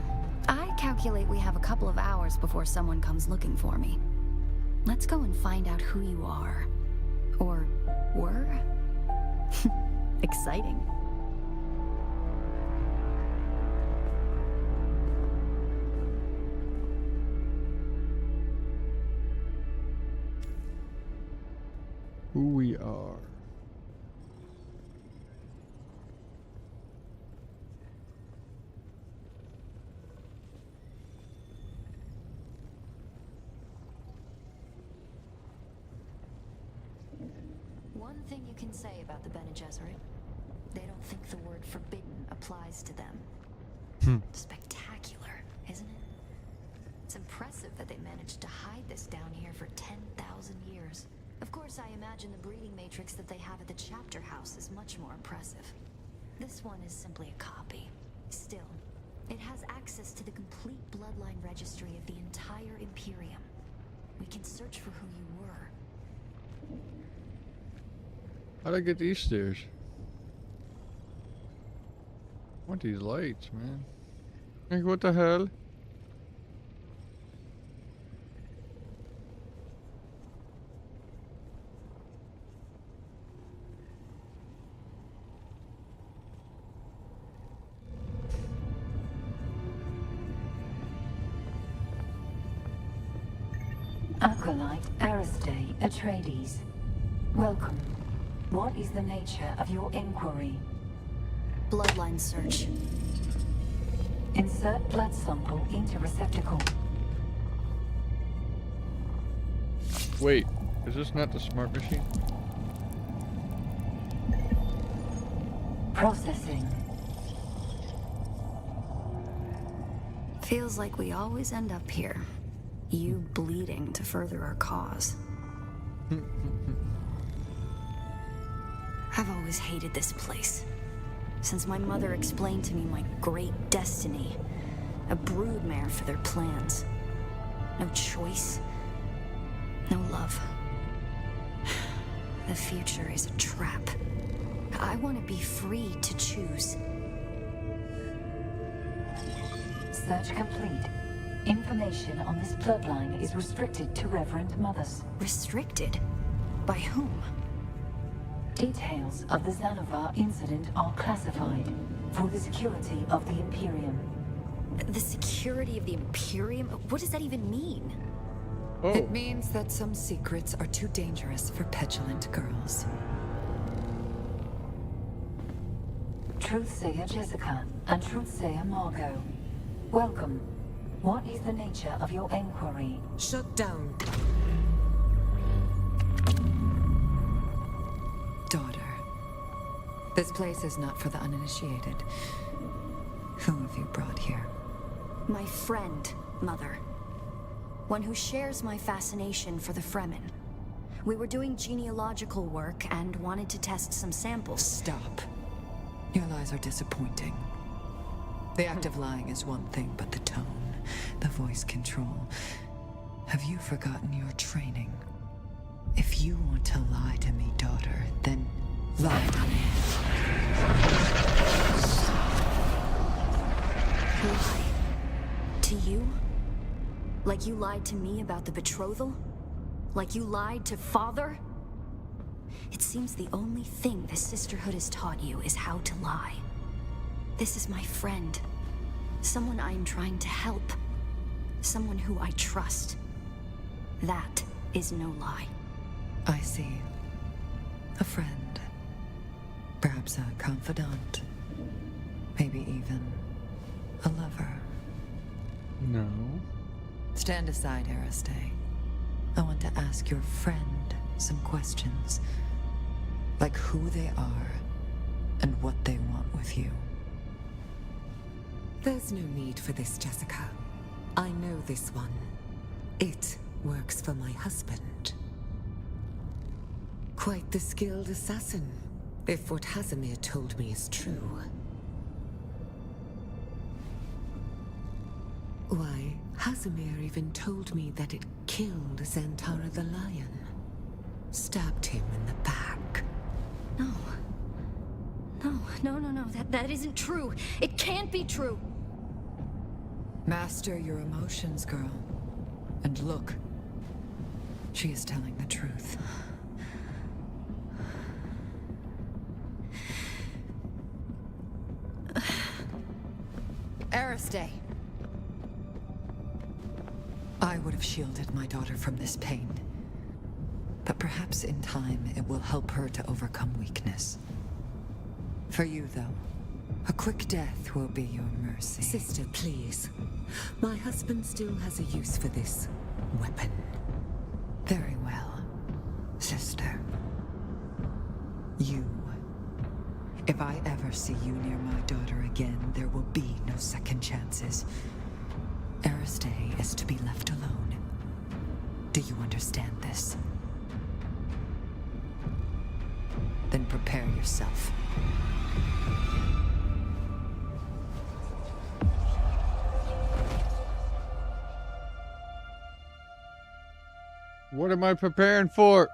I calculate we have a couple of hours before someone comes looking for me. Let's go and find out who you are. Or were? Exciting. Who we are. One thing you can say about the Bene Gesserit, they don't think the word forbidden applies to them. Spectacular, isn't it? It's impressive that they managed to hide this down here for 10,000 years. Of course, I imagine the breeding matrix that they have at the chapter house is much more impressive. This one is simply a copy. Still, it has access to the complete bloodline registry of the entire Imperium. We can search for who you were. How'd I get these stairs? I want these lights, man. Like, what the hell? Acolyte Aristae Atreides. Welcome. What is the nature of your inquiry? Bloodline search. Insert blood sample into receptacle. Wait, is this not the smart machine? Processing. Feels like we always end up here. You bleeding to further our cause. I've always hated this place. Since my mother explained to me my great destiny. A broodmare for their plans. No choice. No love. The future is a trap. I want to be free to choose. Search complete. Information on this bloodline is restricted to Reverend Mothers. Restricted? By whom? Details of the Xanavar incident are classified for the security of the Imperium. The security of the Imperium? What does that even mean? Oh. It means that some secrets are too dangerous for petulant girls. Truthsayer Jessica and Truthsayer Margot. Welcome. What is the nature of your inquiry? Shut down. Daughter. This place is not for the uninitiated. Who have you brought here? My friend, Mother. One who shares my fascination for the Fremen. We were doing genealogical work and wanted to test some samples. Stop. Your lies are disappointing. The act of lying is one thing, but the tone, the voice control. Have you forgotten your training? If you want to lie to me, daughter, then lie to me. Lie? To you? Like you lied to me about the betrothal? Like you lied to Father? It seems the only thing the Sisterhood has taught you is how to lie. This is my friend. Someone I am trying to help. Someone who I trust. That is no lie. I see. A friend. Perhaps a confidant. Maybe even a lover. No. Stand aside, Aristae. I want to ask your friend some questions. Like who they are, and what they want with you. There's no need for this, Jessica. I know this one. It works for my husband. Quite the skilled assassin, if what Casimir told me is true. Why, Casimir even told me that it killed Xantara the lion. Stabbed him in the back. No. No. That isn't true. It can't be true. Master your emotions, girl. And look. She is telling the truth. Aristae. I would have shielded my daughter from this pain. But perhaps in time it will help her to overcome weakness. For you, though, a quick death will be your mercy. Sister, please. My husband still has a use for this weapon. Very well, sister. You. If I ever see you near my daughter again, there will be no second chances. Aristae is to be left alone. Do you understand this? Then prepare yourself. What am I preparing for?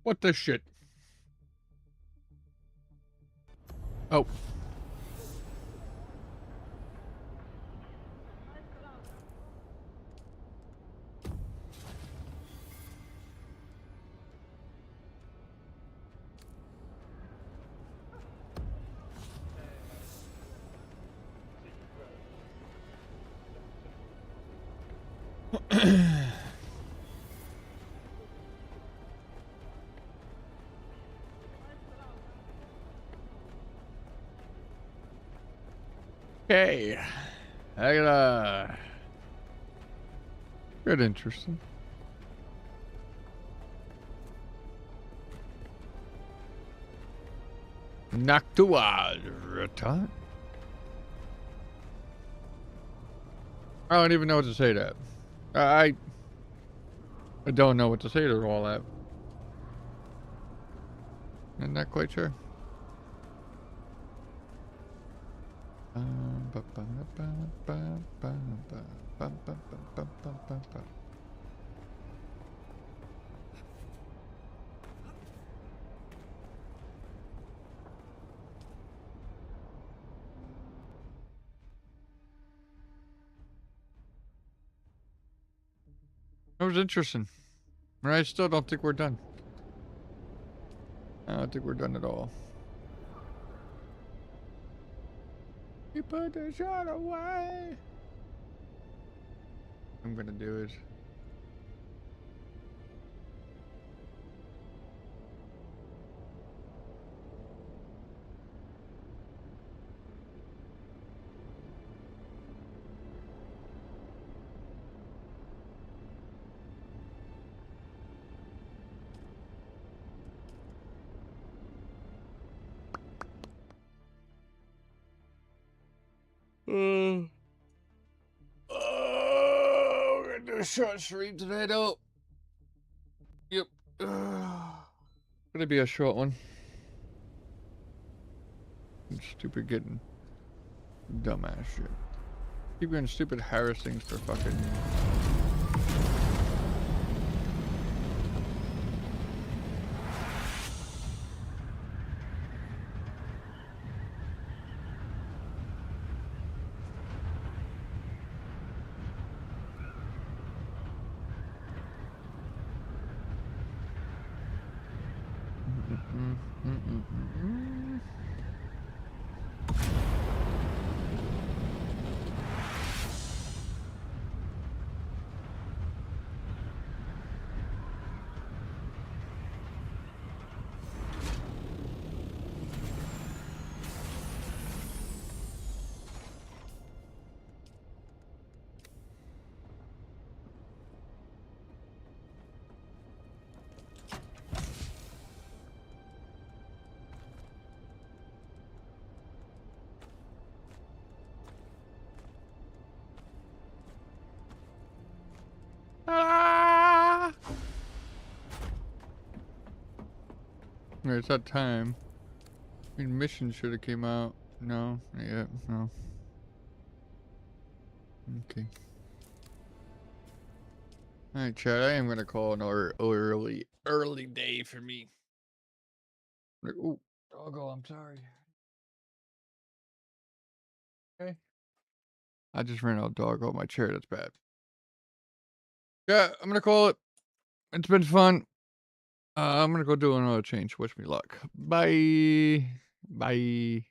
What the shit? Oh. Okay. I gotta... Good, interesting. Noctua return. I don't even know what to say to that. I don't know what to say to all that. I'm not quite sure. That was interesting. But I still don't think we're done. I don't think we're done at all. You put the shot away. I'm gonna do it. Oh, we're gonna do a short stream today, though. Yep. Gonna be a short one. Stupid getting dumbass shit. Keep getting stupid Harris things for fucking. Ah! It's that time. I mean, mission should have came out. No, not yet. No. Okay. Alright, Chad, I am gonna call an early day for me. Like, ooh, doggo, I'm sorry. Okay. I just ran out of doggo on my chair, that's bad. Yeah, I'm gonna call it. It's been fun. I'm gonna go do another change. Wish me luck. Bye. Bye.